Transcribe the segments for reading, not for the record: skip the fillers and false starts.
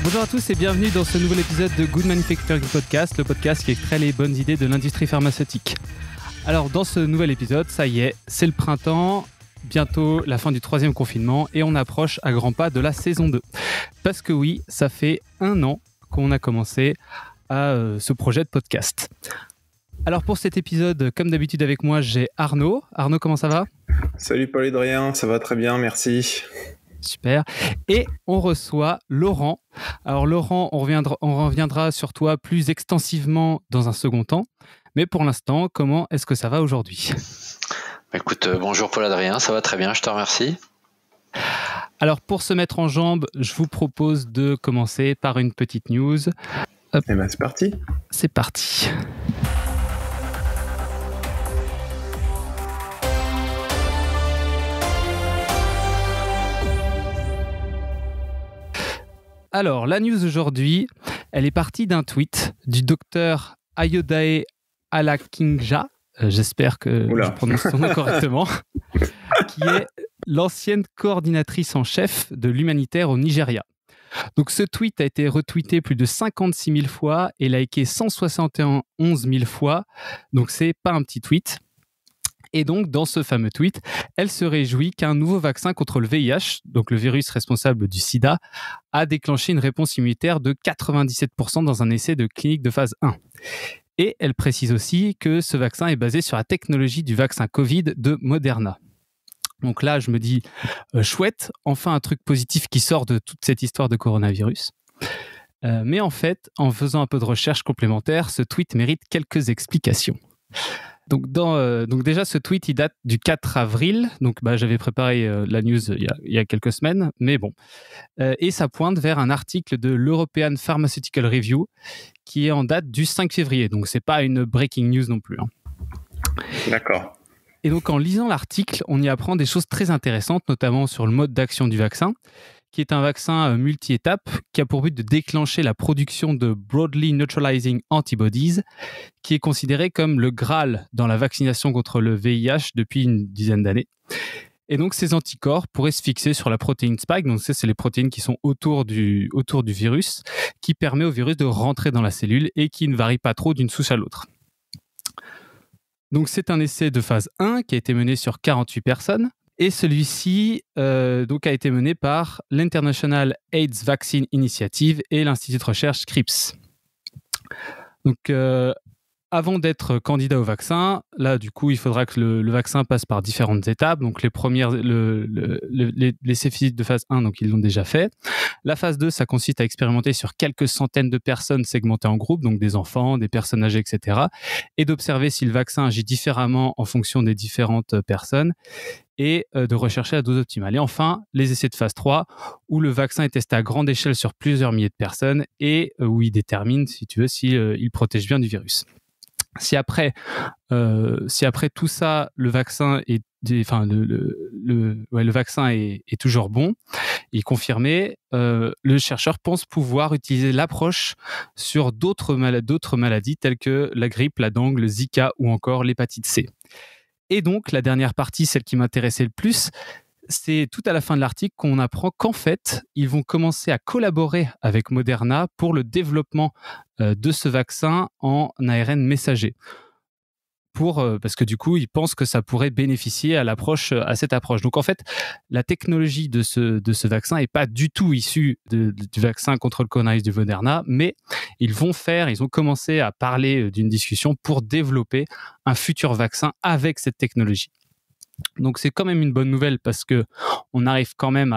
Bonjour à tous et bienvenue dans ce nouvel épisode de Good Manufacturing Podcast, le podcast qui extrait les bonnes idées de l'industrie pharmaceutique. Alors dans ce nouvel épisode, ça y est, c'est le printemps, bientôt la fin du 3e confinement et on approche à grands pas de la saison 2. Parce que oui, ça fait 1 an qu'on a commencé à ce projet de podcast. Alors pour cet épisode, comme d'habitude avec moi, j'ai Arnaud. Arnaud, comment ça va ? Salut Paul et Adrien, ça va très bien, merci. Super. Et on reçoit Laurent. Alors Laurent, on reviendra sur toi plus extensivement dans un second temps. Mais pour l'instant, comment est-ce que ça va aujourd'hui ? Écoute, bonjour Paul Adrien, ça va très bien, je te remercie. Alors pour se mettre en jambes, je vous propose de commencer par une petite news. Hop. Eh ben c'est parti. C'est parti. Alors, la news aujourd'hui, elle est partie d'un tweet du docteur Ayodae Alakingja, j'espère que je prononce son nom correctement, qui est l'ancienne coordinatrice en chef de l'humanitaire au Nigeria. Donc, ce tweet a été retweeté plus de 56 000 fois et liké 171 000 fois. Donc, c'est pas un petit tweet. Et donc, dans ce fameux tweet, elle se réjouit qu'un nouveau vaccin contre le VIH, donc le virus responsable du sida, a déclenché une réponse immunitaire de 97% dans un essai de clinique de phase 1. Et elle précise aussi que ce vaccin est basé sur la technologie du vaccin Covid de Moderna. Donc là, je me dis, chouette, enfin un truc positif qui sort de toute cette histoire de coronavirus. Mais en fait, en faisant un peu de recherche complémentaire, ce tweet mérite quelques explications. Donc déjà, ce tweet, il date du 4 avril. Donc, j'avais préparé la news il y a quelques semaines, mais bon. Et ça pointe vers un article de l'European Pharmaceutical Review qui est en date du 5 février. Donc, c'est pas une breaking news non plus. D'accord. Et donc, en lisant l'article, on y apprend des choses très intéressantes, notamment sur le mode d'action du vaccin, qui est un vaccin multi-étapes qui a pour but de déclencher la production de Broadly Neutralizing Antibodies, qui est considéré comme le Graal dans la vaccination contre le VIH depuis une dizaine d'années. Et donc, ces anticorps pourraient se fixer sur la protéine spike, donc c'est les protéines qui sont autour du virus, qui permet au virus de rentrer dans la cellule et qui ne varie pas trop d'une souche à l'autre. Donc, c'est un essai de phase 1 qui a été mené sur 48 personnes. Et celui-ci donc a été mené par l'International AIDS Vaccine Initiative et l'Institut de recherche Scripps. Donc, avant d'être candidat au vaccin, là, du coup, il faudra que le vaccin passe par différentes étapes. Donc, les premières, l'essai physique de phase 1, donc ils l'ont déjà fait. La phase 2, ça consiste à expérimenter sur quelques centaines de personnes segmentées en groupes, donc des enfants, des personnes âgées, etc. Et d'observer si le vaccin agit différemment en fonction des différentes personnes et de rechercher la dose optimale. Et enfin, les essais de phase 3, où le vaccin est testé à grande échelle sur plusieurs milliers de personnes et où il détermine, si tu veux, il protège bien du virus. Si après tout ça, le vaccin est toujours bon et confirmé, le chercheur pense pouvoir utiliser l'approche sur d'autres maladies telles que la grippe, la dengue, le Zika ou encore l'hépatite C. Et donc, la dernière partie, celle qui m'intéressait le plus, c'est tout à la fin de l'article qu'on apprend qu'en fait, ils vont commencer à collaborer avec Moderna pour le développement de ce vaccin en ARN messager. Parce que du coup, ils pensent que ça pourrait bénéficier à cette approche. Donc en fait, la technologie de ce vaccin n'est pas du tout issue du vaccin contre le coronavirus du Moderna, mais ils ont commencé à parler d'une discussion pour développer un futur vaccin avec cette technologie. Donc c'est quand même une bonne nouvelle parce que on arrive quand même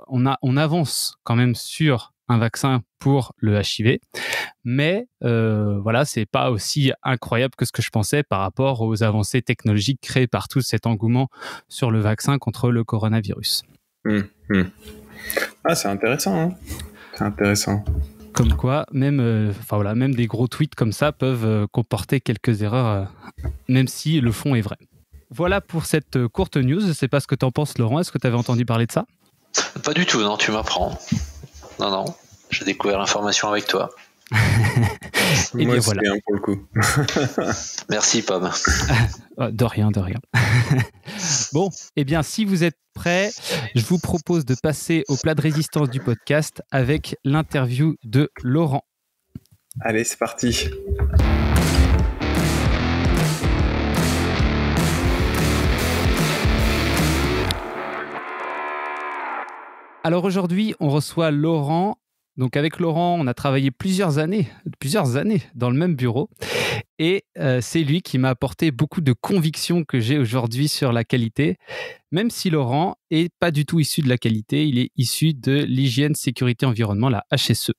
on avance quand même sur un vaccin pour le HIV, mais c'est pas aussi incroyable que ce que je pensais par rapport aux avancées technologiques créées par tout cet engouement sur le vaccin contre le coronavirus. Ah, c'est intéressant, hein. C'est intéressant. Comme quoi, même des gros tweets comme ça peuvent comporter quelques erreurs, même si le fond est vrai. Voilà pour cette courte news. Je ne sais pas ce que tu en penses, Laurent. Est-ce que tu avais entendu parler de ça ? Pas du tout, non, tu m'apprends. Non, j'ai découvert l'information avec toi. Et moi, c'est bien pour le coup. Merci, Pomme. De rien. Bon, eh bien, si vous êtes prêts, je vous propose de passer au plat de résistance du podcast avec l'interview de Laurent. Allez, c'est parti. Alors aujourd'hui, on reçoit Laurent. Donc avec Laurent, on a travaillé plusieurs années dans le même bureau. Et c'est lui qui m'a apporté beaucoup de convictions que j'ai aujourd'hui sur la qualité. Même si Laurent n'est pas du tout issu de la qualité, il est issu de l'hygiène, sécurité, environnement, la HSE.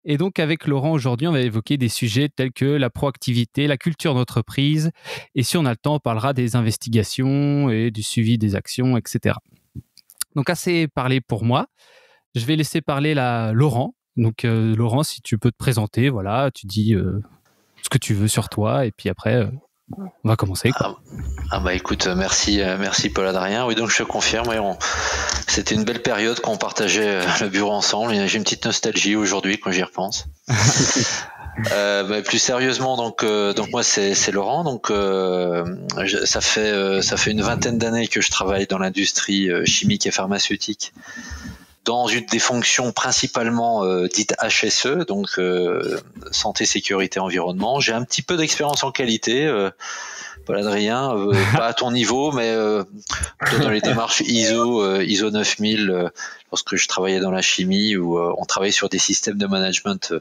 Et donc avec Laurent, aujourd'hui, on va évoquer des sujets tels que la proactivité, la culture d'entreprise. Et si on a le temps, on parlera des investigations et du suivi des actions, etc. Donc assez parlé pour moi. Je vais laisser parler Laurent. Donc Laurent, si tu peux te présenter, voilà, tu dis ce que tu veux sur toi et puis après on va commencer, quoi. Écoute, merci Paul-Adrien. Oui, donc je te confirme, c'était une belle période quand on partageait le bureau ensemble. J'ai une petite nostalgie aujourd'hui quand j'y repense. Plus sérieusement, donc moi c'est Laurent. Donc ça fait une vingtaine d'années que je travaille dans l'industrie chimique et pharmaceutique, dans une des fonctions principalement dites HSE, donc santé, sécurité, environnement. J'ai un petit peu d'expérience en qualité, Paul-Adrien, pas à ton niveau, mais dans les démarches ISO 9000, lorsque je travaillais dans la chimie, où on travaillait sur des systèmes de management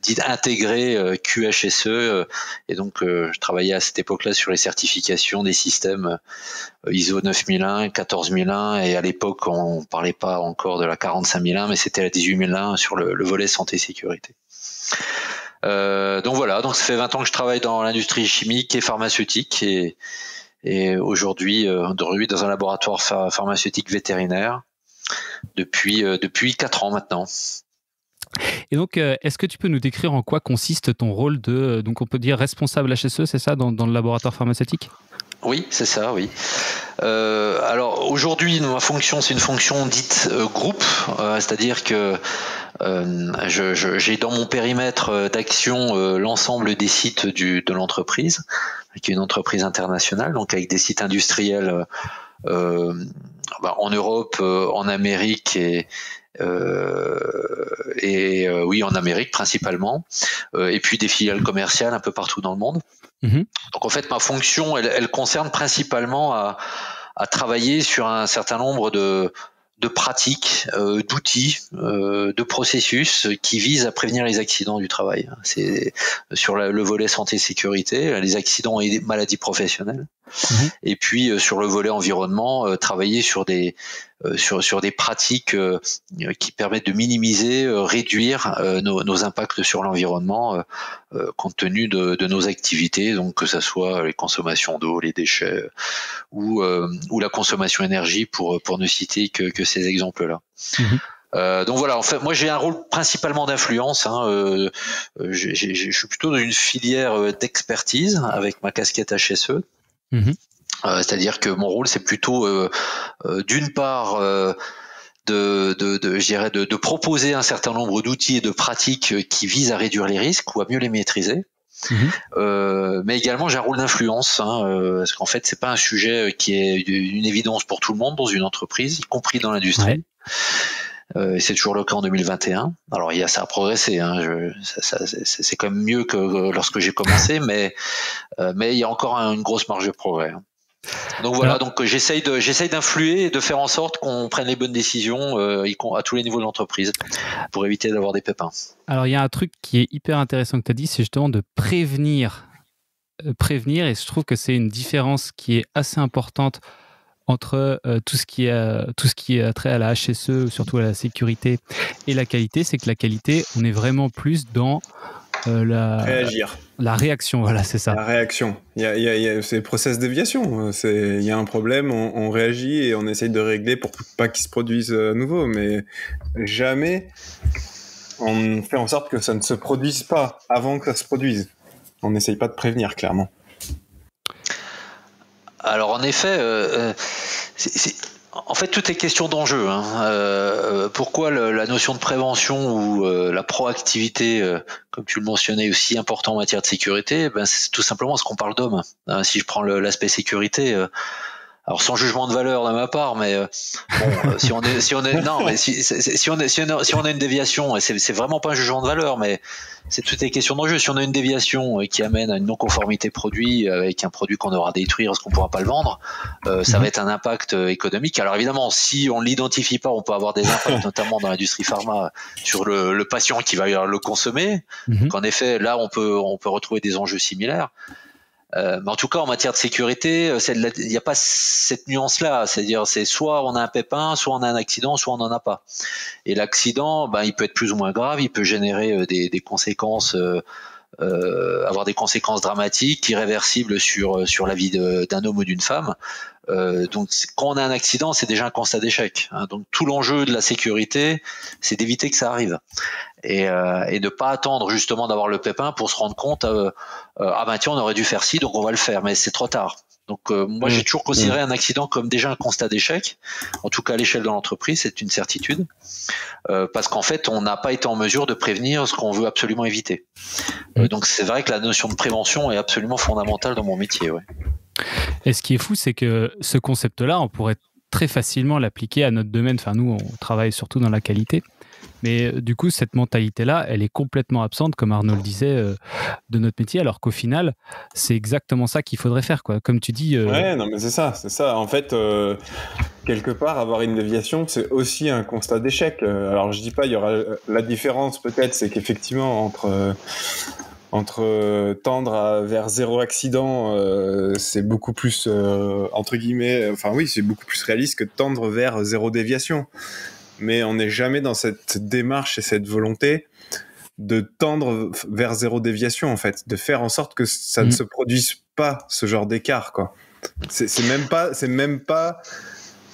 dits intégrés QHSE, et donc je travaillais à cette époque-là sur les certifications des systèmes ISO 9001, 14001, et à l'époque on parlait pas encore de la 45001, mais c'était la 18001 sur le volet santé sécurité. Donc voilà, donc ça fait 20 ans que je travaille dans l'industrie chimique et pharmaceutique, et aujourd'hui dans un laboratoire pharmaceutique vétérinaire depuis 4 ans maintenant. Et donc, est-ce que tu peux nous décrire en quoi consiste ton rôle de, donc on peut dire responsable HSE, c'est ça, dans le laboratoire pharmaceutique ? Oui, c'est ça, oui. Alors aujourd'hui, ma fonction, c'est une fonction dite groupe, c'est-à-dire que j'ai dans mon périmètre d'action l'ensemble des sites de l'entreprise, qui est une entreprise internationale, donc avec des sites industriels en Europe, en Amérique oui, en Amérique principalement, et puis des filiales commerciales un peu partout dans le monde. Donc en fait, ma fonction, elle concerne principalement à travailler sur un certain nombre de pratiques, d'outils, de processus qui visent à prévenir les accidents du travail. C'est sur le volet santé-sécurité, les accidents et les maladies professionnelles. Et puis sur le volet environnement, travailler sur des pratiques qui permettent de minimiser, réduire nos impacts sur l'environnement compte tenu de nos activités, donc que ça soit les consommations d'eau, les déchets ou la consommation énergie pour ne citer que ces exemples-là. Donc voilà, en fait, moi j'ai un rôle principalement d'influence. Je suis plutôt dans une filière d'expertise avec ma casquette HSE. C'est-à-dire que mon rôle, c'est plutôt d'une part de proposer un certain nombre d'outils et de pratiques qui visent à réduire les risques ou à mieux les maîtriser. Mais également j'ai un rôle d'influence, parce qu'en fait c'est pas un sujet qui est une évidence pour tout le monde dans une entreprise, y compris dans l'industrie. C'est toujours le cas en 2021. Alors ça a progressé, c'est quand même mieux que lorsque j'ai commencé, mais il y a encore une grosse marge de progrès. Donc voilà, donc j'essaye d'influer et de faire en sorte qu'on prenne les bonnes décisions à tous les niveaux de l'entreprise pour éviter d'avoir des pépins. Alors il y a un truc qui est hyper intéressant que tu as dit, c'est justement de prévenir, et je trouve que c'est une différence qui est assez importante entre tout ce qui est trait à la HSE, surtout à la sécurité et la qualité. C'est que la qualité, on est vraiment plus dans réagir. La réaction, voilà, c'est ça. La réaction. C'est le process déviation. Il y a un problème, on réagit et on essaye de régler pour pas qu'il se produise à nouveau. Mais jamais on fait en sorte que ça ne se produise pas avant que ça se produise. On n'essaye pas de prévenir, clairement. Alors en effet, en fait tout est question d'enjeu. Pourquoi la notion de prévention ou la proactivité, comme tu le mentionnais, est aussi important en matière de sécurité? C'est tout simplement parce qu'on parle d'hommes. Si je prends l'aspect sécurité, Alors sans jugement de valeur de ma part, mais si on a une déviation, et c'est vraiment pas un jugement de valeur, mais c'est toutes les questions d'enjeu. Si on a une déviation qui amène à une non-conformité produit avec un produit qu'on aura détruit parce qu'on pourra pas le vendre, ça va être un impact économique. Alors évidemment, si on l'identifie pas, on peut avoir des impacts, notamment dans l'industrie pharma, sur le patient qui va le consommer. Donc en effet, là, on peut retrouver des enjeux similaires. Mais en tout cas, en matière de sécurité, il n'y a pas cette nuance-là. C'est-à-dire, c'est soit on a un pépin, soit on a un accident, soit on n'en a pas. Et l'accident, il peut être plus ou moins grave, il peut générer des conséquences, avoir des conséquences dramatiques, irréversibles sur la vie d'un homme ou d'une femme. Donc, quand on a un accident, c'est déjà un constat d'échec. Donc, tout l'enjeu de la sécurité, c'est d'éviter que ça arrive. Et de pas attendre justement d'avoir le pépin pour se rendre compte tiens, on aurait dû faire ci, donc on va le faire, mais c'est trop tard. Donc moi j'ai toujours considéré un accident comme déjà un constat d'échec, en tout cas à l'échelle de l'entreprise, c'est une certitude, parce qu'en fait on n'a pas été en mesure de prévenir ce qu'on veut absolument éviter. Donc c'est vrai que la notion de prévention est absolument fondamentale dans mon métier. Ouais. Et ce qui est fou, c'est que ce concept-là, on pourrait très facilement l'appliquer à notre domaine. Enfin, nous, on travaille surtout dans la qualité. Mais du coup, cette mentalité-là, elle est complètement absente, comme Arnaud le disait, de notre métier, alors qu'au final, c'est exactement ça qu'il faudrait faire, quoi. Comme tu dis... Ouais, non, mais c'est ça. En fait, quelque part, avoir une déviation, c'est aussi un constat d'échec. Alors, je dis pas, il y aura la différence, peut-être, c'est qu'effectivement, entre tendre vers zéro accident, c'est beaucoup plus, entre guillemets, enfin oui, c'est beaucoup plus réaliste que de tendre vers zéro déviation. Mais on n'est jamais dans cette démarche et cette volonté de tendre vers zéro déviation, en fait, de faire en sorte que ça ne se produise pas, ce genre d'écart, quoi. C'est même pas,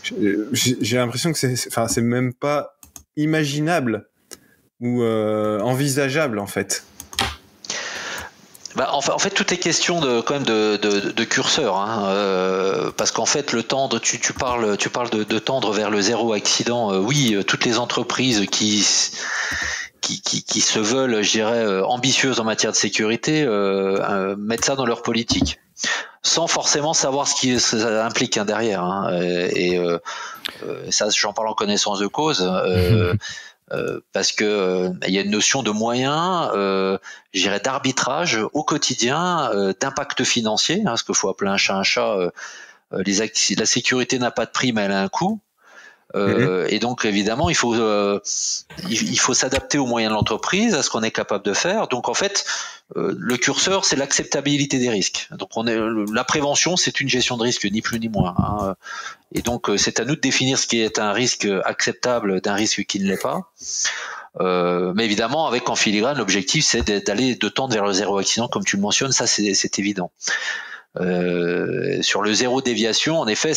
j'ai l'impression que c'est même pas imaginable ou envisageable, en fait. En fait, tout est question de curseur, parce qu'en fait, le tendre, tu parles de tendre vers le zéro accident. Oui, toutes les entreprises qui se veulent, je dirais, ambitieuses en matière de sécurité, mettent ça dans leur politique, sans forcément savoir ce qui ça implique derrière. Ça, j'en parle en connaissance de cause. Parce que il y a une notion de moyens, je dirais d'arbitrage au quotidien, d'impact financier, ce qu'il faut appeler un chat un chat. La sécurité n'a pas de prix, mais elle a un coût. Et donc évidemment, il faut s'adapter aux moyens de l'entreprise, à ce qu'on est capable de faire. Donc en fait, le curseur, c'est l'acceptabilité des risques. Donc la prévention, c'est une gestion de risque, ni plus ni moins. Et donc c'est à nous de définir ce qui est un risque acceptable d'un risque qui ne l'est pas. Mais évidemment, avec en filigrane, l'objectif, c'est de tendre vers le zéro accident, comme tu le mentionnes. Ça, c'est évident. Sur le zéro déviation, en effet.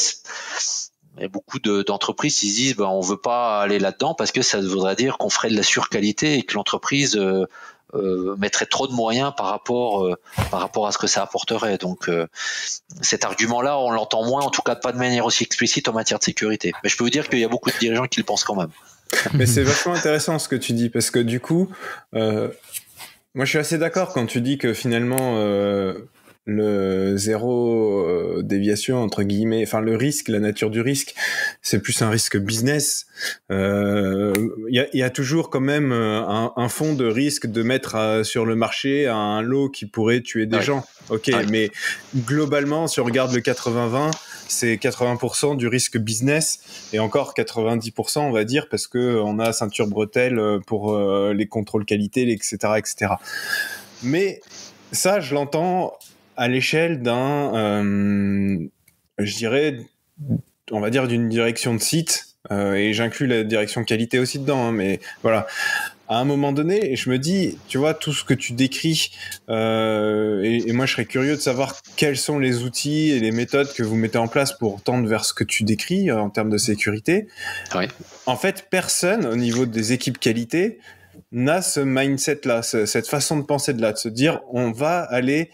Il y a beaucoup d'entreprises qui se disent on veut pas aller là-dedans parce que ça voudrait dire qu'on ferait de la surqualité et que l'entreprise mettrait trop de moyens par rapport à ce que ça apporterait. Donc cet argument-là, on l'entend moins, en tout cas pas de manière aussi explicite en matière de sécurité. Mais je peux vous dire qu'il y a beaucoup de dirigeants qui le pensent quand même. Mais c'est vachement intéressant ce que tu dis, parce que du coup, moi je suis assez d'accord quand tu dis que finalement le zéro déviation, entre guillemets, enfin le risque, la nature du risque, c'est plus un risque business. Il y a toujours quand même un fond de risque de mettre sur le marché un lot qui pourrait tuer des gens. Ok, mais globalement, si on regarde le 80-20, c'est 80% du risque business et encore 90%, on va dire, parce que on a ceinture bretelle pour les contrôles qualité, etc., etc. Mais ça, je l'entends à l'échelle je dirais, on va dire d'une direction de site, et j'inclus la direction qualité aussi dedans, mais voilà. À un moment donné, je me dis, tu vois, tout ce que tu décris, et moi je serais curieux de savoir quels sont les outils et les méthodes que vous mettez en place pour tendre vers ce que tu décris en termes de sécurité. Oui. En fait, personne au niveau des équipes qualité n'a ce mindset-là, cette façon de penser de se dire, on va aller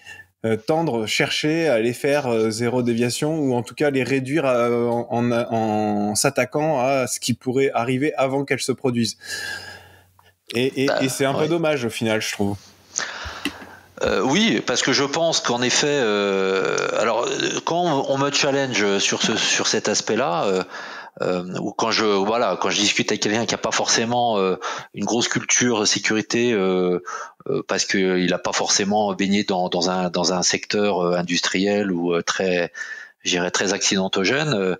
tendre, chercher à aller faire zéro déviation, ou en tout cas les réduire en s'attaquant à ce qui pourrait arriver avant qu'elles se produisent. Et c'est un peu dommage au final, je trouve. Oui, parce que je pense qu'en effet, alors quand on me challenge sur cet aspect-là, ou quand je discute avec quelqu'un qui n'a pas forcément une grosse culture sécurité, parce qu'il n'a pas forcément baigné dans un secteur industriel ou très, je dirais, très accidentogène,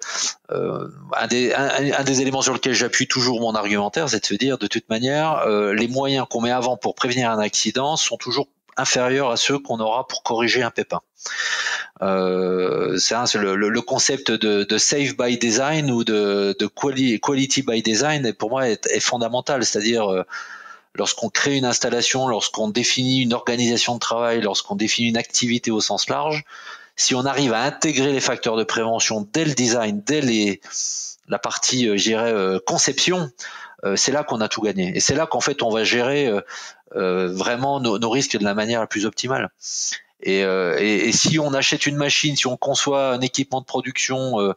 un des éléments sur lequel j'appuie toujours mon argumentaire, c'est de se dire, de toute manière, les moyens qu'on met avant pour prévenir un accident sont toujours inférieurs à ceux qu'on aura pour corriger un pépin. C'est le concept de safe by design ou de quality by design, et pour moi est fondamental. C'est-à-dire, lorsqu'on crée une installation, lorsqu'on définit une organisation de travail, lorsqu'on définit une activité au sens large, si on arrive à intégrer les facteurs de prévention dès le design, dès la partie, je dirais, conception, c'est là qu'on a tout gagné. Et c'est là qu'en fait on va gérer vraiment nos risques de la manière la plus optimale. Et si on achète une machine, si on conçoit un équipement de production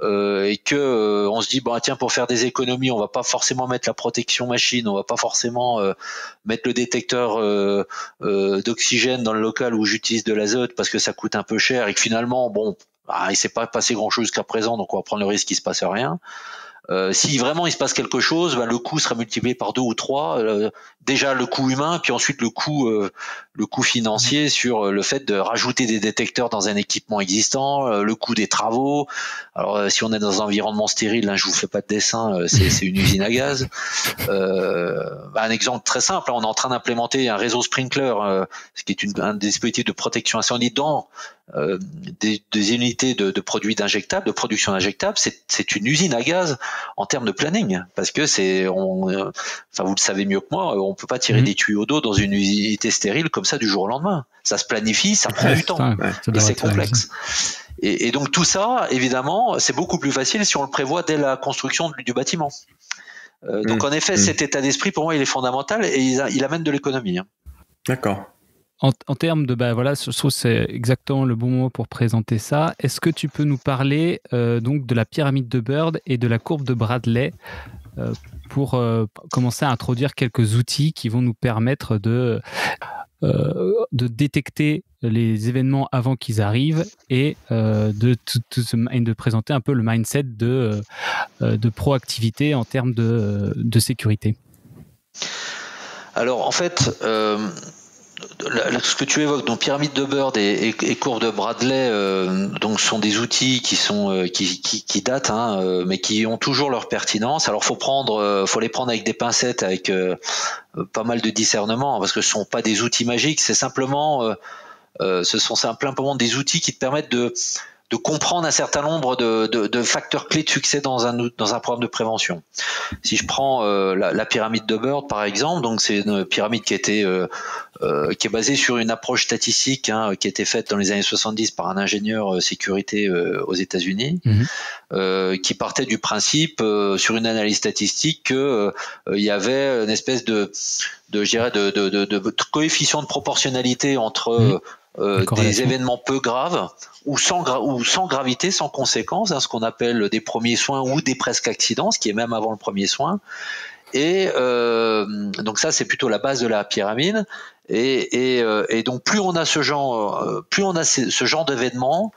et que on se dit bon tiens, pour faire des économies, on va pas forcément mettre la protection machine, on va pas forcément mettre le détecteur d'oxygène dans le local où j'utilise de l'azote parce que ça coûte un peu cher et que finalement bon il s'est pas passé grand chose jusqu'à présent, donc on va prendre le risque qu'il se passe rien. Si vraiment il se passe quelque chose, le coût sera multiplié par 2 ou 3. Déjà le coût humain, puis ensuite le coût financier sur le fait de rajouter des détecteurs dans un équipement existant, le coût des travaux. Alors si on est dans un environnement stérile, je vous fais pas de dessin, c'est une usine à gaz. Un exemple très simple, on est en train d'implémenter un réseau sprinkler, ce qui est un dispositif de protection incendie dans des unités de produits d'injectables, de production d'injectables. C'est une usine à gaz en termes de planning, parce que vous le savez mieux que moi, on peut pas tirer des tuyaux d'eau dans une unité stérile comme ça du jour au lendemain. Ça se planifie, ça prend du temps, et c'est complexe. Et donc tout ça, évidemment, c'est beaucoup plus facile si on le prévoit dès la construction du bâtiment. Donc en effet, cet état d'esprit, pour moi, il est fondamental et il amène de l'économie. D'accord. En termes de, je trouve que c'est exactement le bon mot pour présenter ça. Est-ce que tu peux nous parler donc de la pyramide de Bird et de la courbe de Bradley pour commencer à introduire quelques outils qui vont nous permettre de détecter les événements avant qu'ils arrivent et de présenter un peu le mindset de proactivité en termes de sécurité. Alors en fait, ce que tu évoques, donc pyramide de Bird et courbe de Bradley, donc sont des outils qui datent, mais qui ont toujours leur pertinence. Alors faut les prendre avec des pincettes, avec pas mal de discernement, parce que ce sont pas des outils magiques, c'est simplement simplement des outils qui te permettent de comprendre un certain nombre de facteurs clés de succès dans un programme de prévention. Si je prends la pyramide de Bird par exemple, donc c'est une pyramide qui est basée sur une approche statistique qui a été faite dans les années 70 par un ingénieur sécurité aux États-Unis, qui partait du principe sur une analyse statistique que il y avait une espèce de coefficient de proportionnalité entre des événements peu graves ou sans gravité, sans conséquence, ce qu'on appelle des premiers soins ou des presque accidents, ce qui est même avant le premier soin. Et donc ça, c'est plutôt la base de la pyramide. Et donc plus on a ce genre d'événement,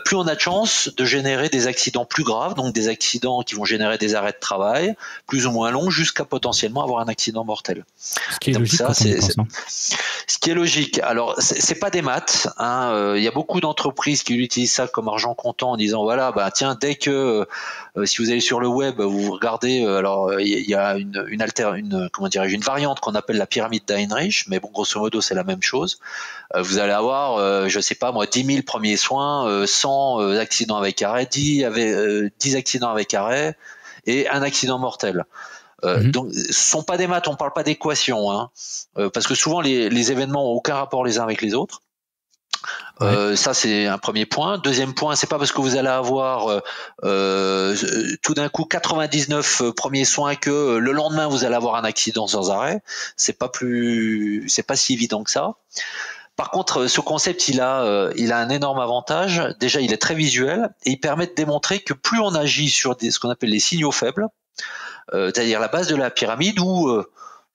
plus on a de chances de générer des accidents plus graves, donc des accidents qui vont générer des arrêts de travail plus ou moins longs, jusqu'à potentiellement avoir un accident mortel. Ce qui est logique quand on y pense. Ce qui est logique. Alors c'est pas des maths. Il y a beaucoup d'entreprises qui utilisent ça comme argent comptant en disant voilà, tiens, dès que si vous allez sur le web, vous regardez, alors il y a une variante qu'on appelle la pyramide d'Heinrich, mais bon, grosso modo, c'est la même chose. Vous allez avoir, 10 000 premiers soins, 100 accidents avec arrêt, 10 accidents avec arrêt et un accident mortel. Donc, ce sont pas des maths, on parle pas d'équations, parce que souvent les événements ont aucun rapport les uns avec les autres. Ça c'est un premier point. Deuxième point, c'est pas parce que vous allez avoir tout d'un coup 99 premiers soins que le lendemain vous allez avoir un accident sans arrêt. C'est pas si évident que ça. Par contre, ce concept, il a un énorme avantage. Déjà, il est très visuel et il permet de démontrer que plus on agit sur ce qu'on appelle les signaux faibles, c'est-à-dire la base de la pyramide où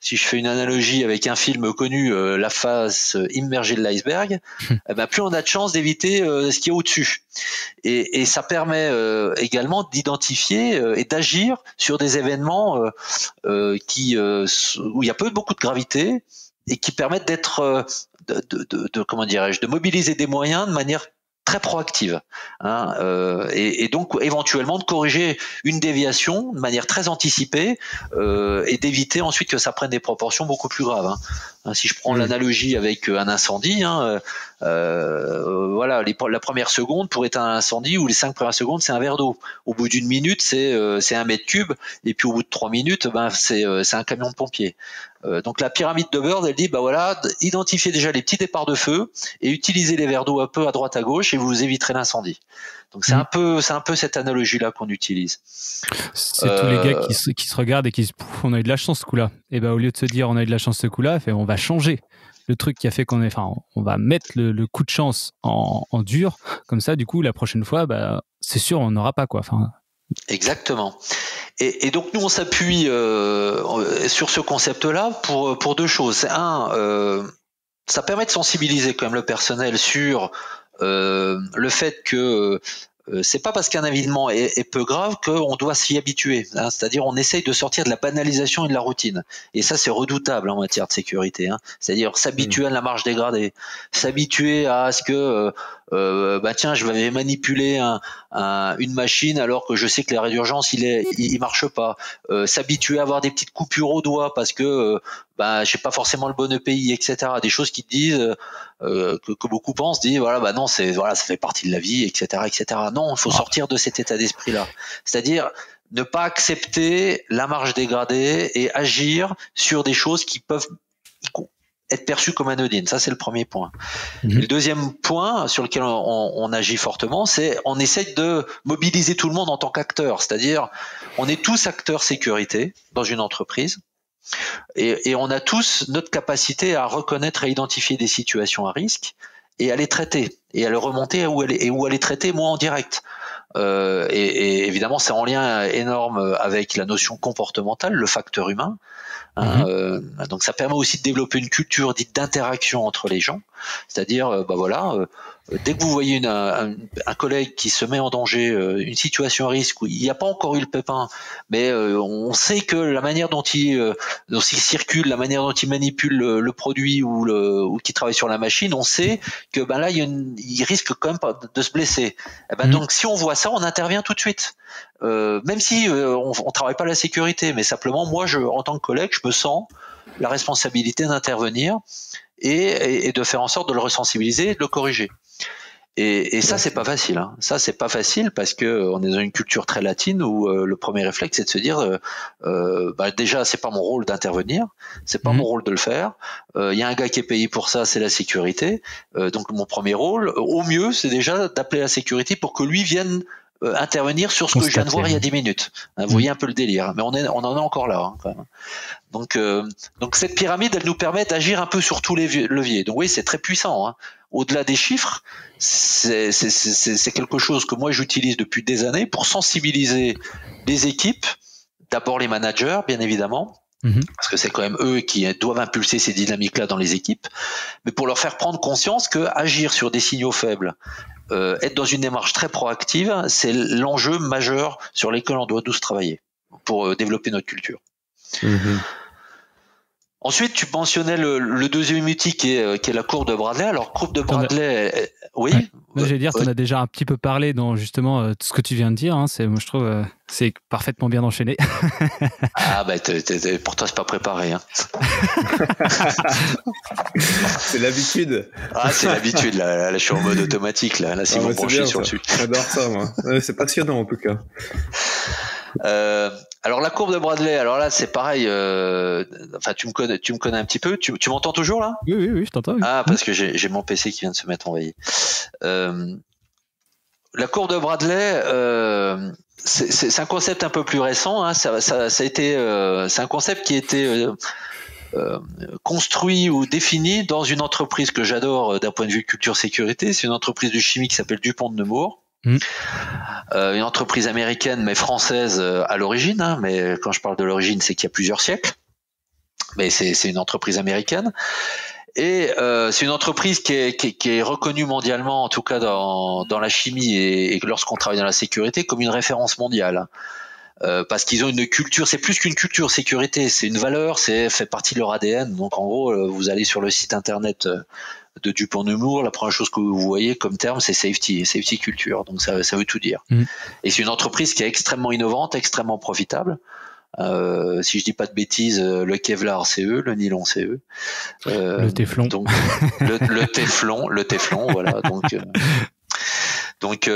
si je fais une analogie avec un film connu, la face immergée de l'iceberg, plus on a de chances d'éviter ce qui est au-dessus. Et ça permet également d'identifier et d'agir sur des événements où il y a beaucoup de gravité et qui permettent d'être de mobiliser des moyens de manière très proactive, et donc éventuellement de corriger une déviation de manière très anticipée, et d'éviter ensuite que ça prenne des proportions beaucoup plus graves. Si je prends l'analogie avec un incendie, la première seconde pour éteindre un incendie, ou les 5 premières secondes, c'est un verre d'eau. Au bout d'une minute, c'est 1 mètre cube, et puis au bout de 3 minutes, c'est un camion de pompiers. Donc la pyramide de Bird, elle dit identifiez déjà les petits départs de feu et utilisez les verres d'eau un peu à droite à gauche et vous éviterez l'incendie. Donc c'est un peu cette analogie là qu'on utilise. C'est tous les gars qui se regardent et qui se disent on a eu de la chance ce coup-là. Et au lieu de se dire on a eu de la chance ce coup-là, on va changer le truc qui a fait on va mettre le coup de chance en dur, comme ça du coup la prochaine fois c'est sûr on n'aura pas quoi. Exactement. Et donc nous on s'appuie sur ce concept-là pour 2 choses. Ça permet de sensibiliser quand même le personnel sur le fait que c'est pas parce qu'un événement est peu grave qu'on doit s'y habituer. C'est-à-dire on essaye de sortir de la banalisation et de la routine. Et ça c'est redoutable en matière de sécurité. C'est-à-dire s'habituer à la marche dégradée, s'habituer à ce que je vais manipuler une machine alors que je sais que l'arrêt d'urgence il marche pas. S'habituer à avoir des petites coupures au doigt parce que j'ai pas forcément le bon EPI, etc. Des choses qui te disent que beaucoup pensent, non, ça fait partie de la vie, etc., etc. Non, il faut sortir de cet état d'esprit-là. C'est-à-dire ne pas accepter la marge dégradée et agir sur des choses qui peuvent être perçues comme anodines. Ça, c'est le premier point. Et le deuxième point sur lequel on agit fortement, c'est on essaie de mobiliser tout le monde en tant qu'acteur. C'est-à-dire, on est tous acteurs sécurité dans une entreprise. Et on a tous notre capacité à reconnaître et identifier des situations à risque et à les traiter et à les remonter où à les traiter moi en direct. Et évidemment, c'est en lien énorme avec la notion comportementale, le facteur humain. Donc ça permet aussi de développer une culture dite d'interaction entre les gens, c'est-à-dire dès que vous voyez un collègue qui se met en danger, une situation à risque où il n'y a pas encore eu le pépin, mais on sait que la manière dont il circule, la manière dont il manipule le produit ou qui travaille sur la machine, on sait que là il risque quand même de se blesser. Donc si on voit ça, on intervient tout de suite. Même si on travaille pas la sécurité, mais simplement moi en tant que collègue, je me sens la responsabilité d'intervenir et de faire en sorte de le resensibiliser et de le corriger. Et ça c'est pas facile. Ça c'est pas facile parce que on est dans une culture très latine où le premier réflexe c'est de se dire déjà c'est pas mon rôle d'intervenir, c'est pas mon rôle de le faire. Il y a un gars qui est payé pour ça, c'est la sécurité. Donc mon premier rôle, au mieux, c'est déjà d'appeler la sécurité pour que lui vienne intervenir sur ce que je viens de voir il y a 10 minutes. Vous voyez un peu le délire, mais on en est encore là quand même. Donc cette pyramide, elle nous permet d'agir un peu sur tous les leviers. Donc oui, c'est très puissant. Au-delà des chiffres, c'est quelque chose que moi j'utilise depuis des années pour sensibiliser les équipes, d'abord les managers bien évidemment, parce que c'est quand même eux qui doivent impulser ces dynamiques-là dans les équipes, mais pour leur faire prendre conscience que agir sur des signaux faibles, être dans une démarche très proactive, c'est l'enjeu majeur sur lequel on doit tous travailler pour développer notre culture. Ensuite, tu mentionnais le deuxième outil qui est la courbe de Bradley. Alors, courbe de Bradley, oui. Moi, j'allais dire, tu en as déjà un petit peu parlé dans justement tout ce que tu viens de dire. Moi, je trouve, c'est parfaitement bien enchaîné. Pour toi, c'est pas préparé. C'est l'habitude. C'est l'habitude. Là, je suis en mode automatique. Là, c'est bon branché sur le sujet. J'adore ça, moi. C'est passionnant en tout cas. Alors la courbe de Bradley, alors là c'est pareil. Tu me connais un petit peu. Tu m'entends toujours là ? Oui, je t'entends. Oui. Parce que j'ai mon PC qui vient de se mettre en veille. La courbe de Bradley, c'est un concept un peu plus récent. Ça a été, c'est un concept qui a été construit ou défini dans une entreprise que j'adore d'un point de vue culture sécurité. C'est une entreprise de chimie qui s'appelle DuPont de Nemours. Une entreprise américaine mais française à l'origine, mais quand je parle de l'origine c'est qu'il y a plusieurs siècles. mais c'est une entreprise américaine. Et c'est une entreprise qui est reconnue mondialement, en tout cas dans la chimie et lorsqu'on travaille dans la sécurité, comme une référence mondiale. Parce qu'ils ont une culture, c'est plus qu'une culture sécurité, c'est une valeur, c'est fait partie de leur ADN. Donc en gros, vous allez sur le site internet de Dupont-Nemours, la première chose que vous voyez comme terme, c'est safety culture. Donc ça veut tout dire. Et c'est une entreprise qui est extrêmement innovante, extrêmement profitable. Si je dis pas de bêtises, le Kevlar c'est eux, le nylon c'est eux, le téflon. Donc le téflon, voilà. Donc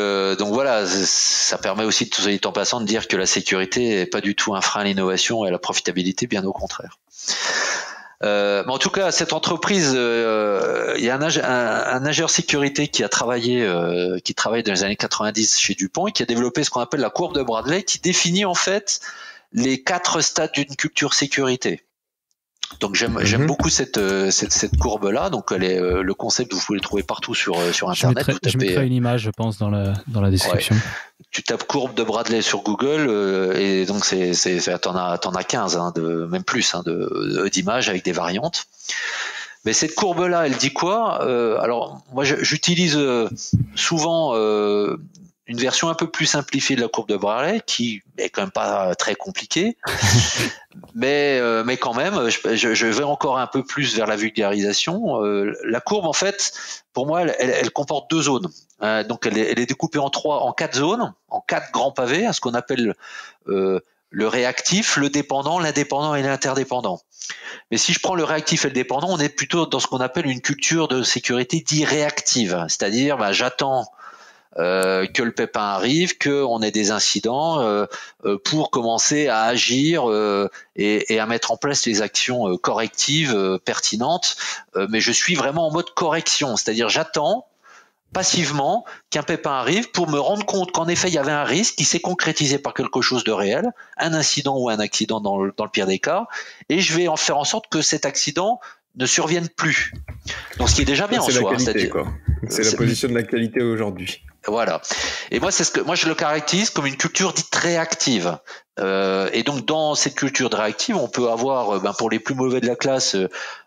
voilà, ça permet aussi de tout ça en passant de dire que la sécurité n'est pas du tout un frein à l'innovation et à la profitabilité, bien au contraire. Mais en tout cas, cette entreprise, il y a un ingénieur sécurité qui travaille dans les années 90 chez Dupont et qui a développé ce qu'on appelle la courbe de Bradley, qui définit en fait les 4 stades d'une culture sécurité. Donc j'aime beaucoup cette courbe-là. Donc le concept, vous pouvez le trouver partout sur Internet. Je mettrai une image, je pense, dans la description. Ouais. Tu tapes courbe de Bradley sur Google et donc t'en as 15, même plus d'images avec des variantes. Mais cette courbe-là, elle dit quoi ? Alors moi, j'utilise souvent une version un peu plus simplifiée de la courbe de Bradley, qui est quand même pas très compliquée, mais quand même, je vais encore un peu plus vers la vulgarisation. La courbe, en fait, pour moi, elle comporte 2 zones. Donc, elle est découpée en 4 zones, en 4 grands pavés, ce qu'on appelle le réactif, le dépendant, l'indépendant et l'interdépendant. Mais si je prends le réactif et le dépendant, on est plutôt dans ce qu'on appelle une culture de sécurité dit réactive, c'est-à-dire j'attends que le pépin arrive, qu'on ait des incidents pour commencer à agir et à mettre en place les actions correctives pertinentes. Mais je suis vraiment en mode correction, c'est-à-dire j'attends passivement qu'un pépin arrive pour me rendre compte qu'en effet il y avait un risque qui s'est concrétisé par quelque chose de réel, un incident ou un accident dans le pire des cas, et je vais en faire en sorte que cet accident ne survienne plus. Donc ce qui est déjà bien en soi. C'est la position de la qualité aujourd'hui. Voilà. Et moi, je le caractérise comme une culture dite réactive. Et donc, dans cette culture réactive, on peut avoir, pour les plus mauvais de la classe,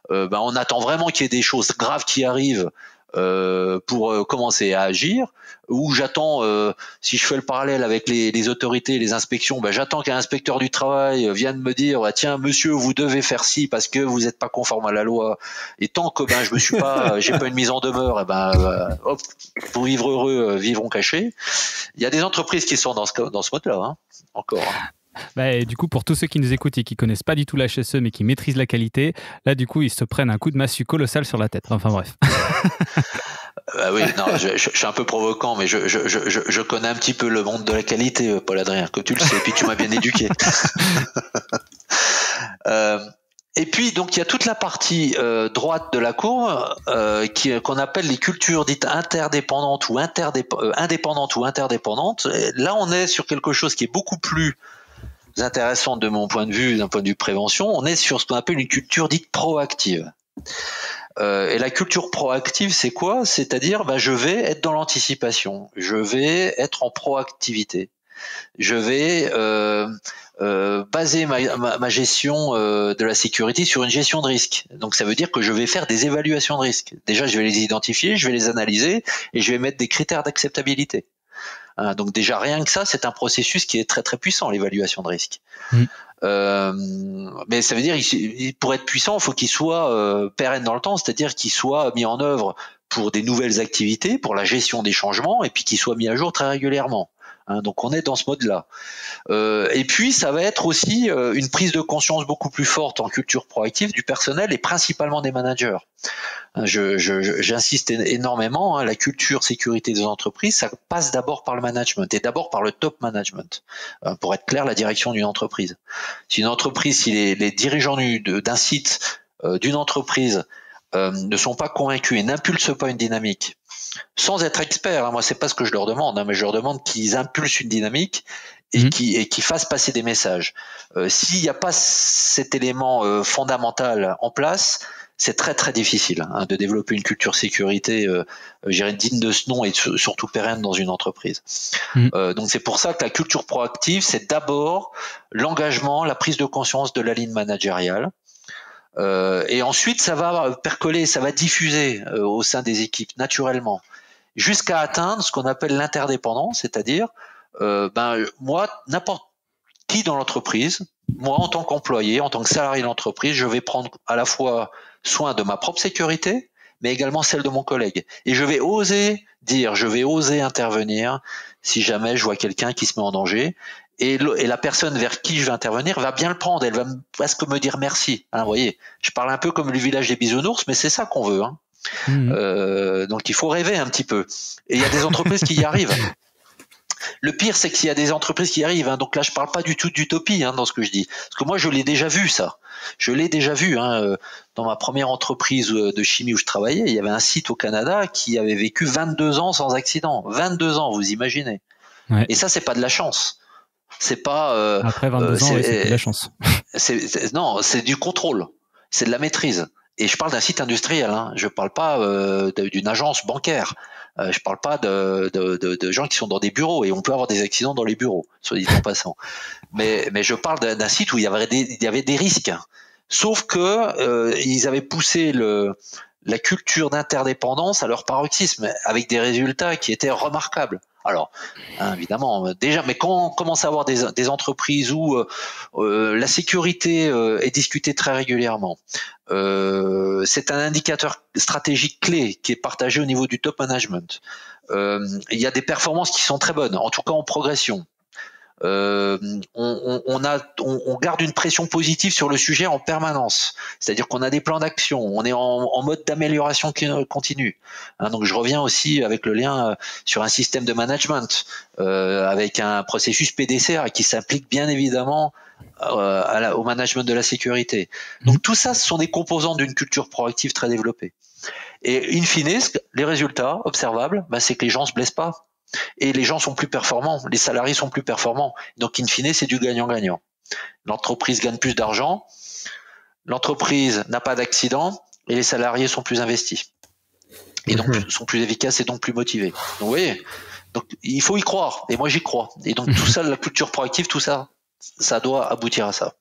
on attend vraiment qu'il y ait des choses graves qui arrivent pour commencer à agir. Ou j'attends, si je fais le parallèle avec les autorités, les inspections, j'attends qu'un inspecteur du travail vienne me dire tiens monsieur, vous devez faire ci parce que vous n'êtes pas conforme à la loi. Et tant que je me suis pas, j'ai pas une mise en demeure, hop, pour vivre heureux, vivront cachés. Il y a des entreprises qui sont dans ce mode-là, encore. Et du coup, pour tous ceux qui nous écoutent et qui connaissent pas du tout la HSE mais qui maîtrisent la qualité, là du coup ils se prennent un coup de massue colossal sur la tête. Enfin bref. Oui, non, je suis un peu provoquant, mais je connais un petit peu le monde de la qualité, Paul-Adrien, que tu le sais, et puis tu m'as bien éduqué. Et puis donc il y a toute la partie droite de la courbe qu'on appelle les cultures dites interdépendantes ou indépendantes ou interdépendantes. Et là on est sur quelque chose qui est beaucoup plus intéressant de mon point de vue, d'un point de vue prévention. On est sur ce qu'on appelle une culture dite proactive. Et la culture proactive, c'est quoi ? C'est-à-dire, je vais être dans l'anticipation, je vais être en proactivité, je vais baser ma gestion de la sécurité sur une gestion de risque. Donc ça veut dire que je vais faire des évaluations de risque. Déjà, je vais les identifier, je vais les analyser et je vais mettre des critères d'acceptabilité. Donc déjà, rien que ça, c'est un processus qui est très très puissant, l'évaluation de risque. Mais ça veut dire, pour être puissant, il faut qu'il soit pérenne dans le temps, c'est-à-dire qu'il soit mis en œuvre pour des nouvelles activités, pour la gestion des changements, et puis qu'il soit mis à jour très régulièrement. Donc on est dans ce mode-là. Et puis ça va être aussi une prise de conscience beaucoup plus forte en culture proactive du personnel et principalement des managers. J'insiste énormément, la culture sécurité des entreprises, ça passe d'abord par le management et d'abord par le top management. Pour être clair, la direction d'une entreprise. Si une entreprise, si les dirigeants d'un site, d'une entreprise ne sont pas convaincus et n'impulsent pas une dynamique, sans être experts, moi c'est pas ce que je leur demande, mais je leur demande qu'ils impulsent une dynamique et qui fassent passer des messages. S'il n'y a pas cet élément fondamental en place, c'est très très difficile de développer une culture sécurité, digne de ce nom et surtout pérenne dans une entreprise. Donc c'est pour ça que la culture proactive, c'est d'abord l'engagement, la prise de conscience de la ligne managériale. Et ensuite, ça va percoler, ça va diffuser au sein des équipes naturellement, jusqu'à atteindre ce qu'on appelle l'interdépendance, c'est-à-dire, moi, n'importe qui dans l'entreprise, moi en tant qu'employé, en tant que salarié de l'entreprise, je vais prendre à la fois soin de ma propre sécurité, mais également celle de mon collègue. Et je vais oser intervenir si jamais je vois quelqu'un qui se met en danger. Et la personne vers qui je vais intervenir va bien le prendre. Elle va presque me dire merci. Vous voyez, je parle un peu comme le village des bisounours, mais c'est ça qu'on veut. Donc il faut rêver un petit peu. Et il y a des entreprises qui y arrivent. Le pire, c'est qu'il y a des entreprises qui arrivent. Donc là, je parle pas du tout d'utopie dans ce que je dis. Parce que moi, je l'ai déjà vu, ça. Je l'ai déjà vu. Dans ma première entreprise de chimie où je travaillais, il y avait un site au Canada qui avait vécu 22 ans sans accident. 22 ans, vous imaginez. Ouais. Et ça, c'est pas de la chance. C'est pas. Après 22 ans, c'est de la chance. Non, c'est du contrôle. C'est de la maîtrise. Et je parle d'un site industriel. Je parle pas d'une agence bancaire. Je parle pas de gens qui sont dans des bureaux, et on peut avoir des accidents dans les bureaux, soit dit en passant. Mais je parle d'un site où il y avait des risques. Sauf que ils avaient poussé la culture d'interdépendance à leur paroxysme, avec des résultats qui étaient remarquables. Alors, évidemment, déjà, mais quand on commence à avoir des entreprises où la sécurité est discutée très régulièrement, c'est un indicateur stratégique clé qui est partagé au niveau du top management. Il y a des performances qui sont très bonnes, en tout cas en progression. On garde une pression positive sur le sujet en permanence, c'est-à-dire qu'on a des plans d'action, on est en mode d'amélioration continue. Donc je reviens aussi avec le lien sur un système de management avec un processus PDCA qui s'applique bien évidemment au management de la sécurité. Donc tout ça, ce sont des composants d'une culture proactive très développée. Et in fine, les résultats observables, c'est que les gens se blessent pas. Et les gens sont plus performants, les salariés sont plus performants. Donc, in fine, c'est du gagnant-gagnant. L'entreprise gagne plus d'argent, l'entreprise n'a pas d'accident, et les salariés sont plus investis. Et donc, sont plus efficaces et donc plus motivés. Donc, vous voyez, donc, il faut y croire. Et moi, j'y crois. Et donc, tout ça, la culture proactive, tout ça, ça doit aboutir à ça.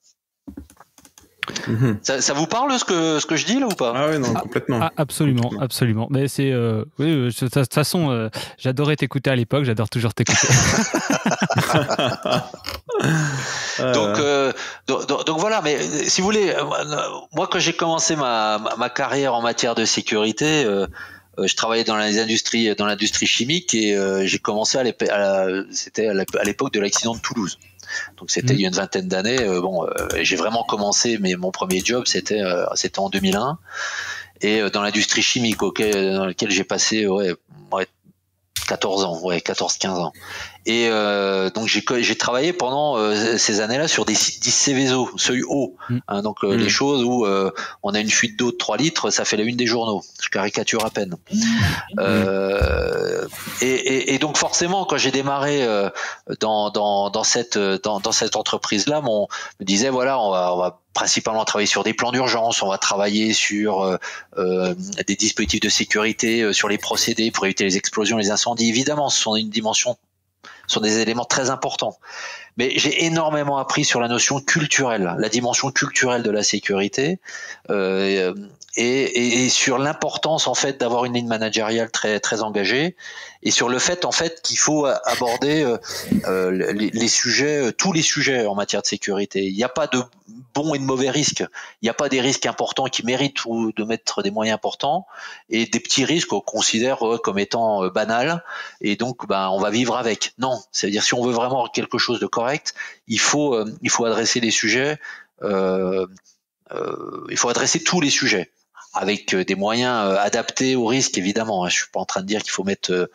Ça vous parle ce que je dis là ou pas? Ah oui, non, complètement. Absolument. Mais c'est oui, de toute façon, j'adorais t'écouter à l'époque, j'adore toujours t'écouter. Donc voilà, mais si vous voulez, moi quand j'ai commencé ma carrière en matière de sécurité, je travaillais dans l'industrie chimique, et j'ai commencé c'était à l'époque de l'accident de Toulouse. Donc c'était il y a une vingtaine d'années. J'ai vraiment commencé, mais mon premier job c'était en 2001, et dans l'industrie chimique dans laquelle j'ai passé 14-15 ans. Et donc j'ai travaillé pendant ces années-là sur des 10 Céveso, seuil haut. Donc les choses où on a une fuite d'eau de 3 litres, ça fait la une des journaux. Je caricature à peine. Et donc forcément, quand j'ai démarré dans cette entreprise-là, on me disait voilà, on va principalement travailler sur des plans d'urgence, on va travailler sur des dispositifs de sécurité, sur les procédés pour éviter les explosions, les incendies. Évidemment, ce sont des éléments très importants. Mais j'ai énormément appris sur la notion culturelle, la dimension culturelle de la sécurité, et sur l'importance en fait d'avoir une ligne managériale très très engagée, et sur le fait en fait qu'il faut aborder les sujets, tous les sujets en matière de sécurité. Il n'y a pas de bons et de mauvais risques. Il n'y a pas des risques importants qui méritent de mettre des moyens importants, et des petits risques qu'on considère comme étant banals, et donc on va vivre avec. Non, c'est-à-dire si on veut vraiment avoir quelque chose de correct, il faut adresser les sujets, il faut adresser tous les sujets avec des moyens adaptés aux risques, évidemment. Je suis pas en train de dire qu'il faut mettre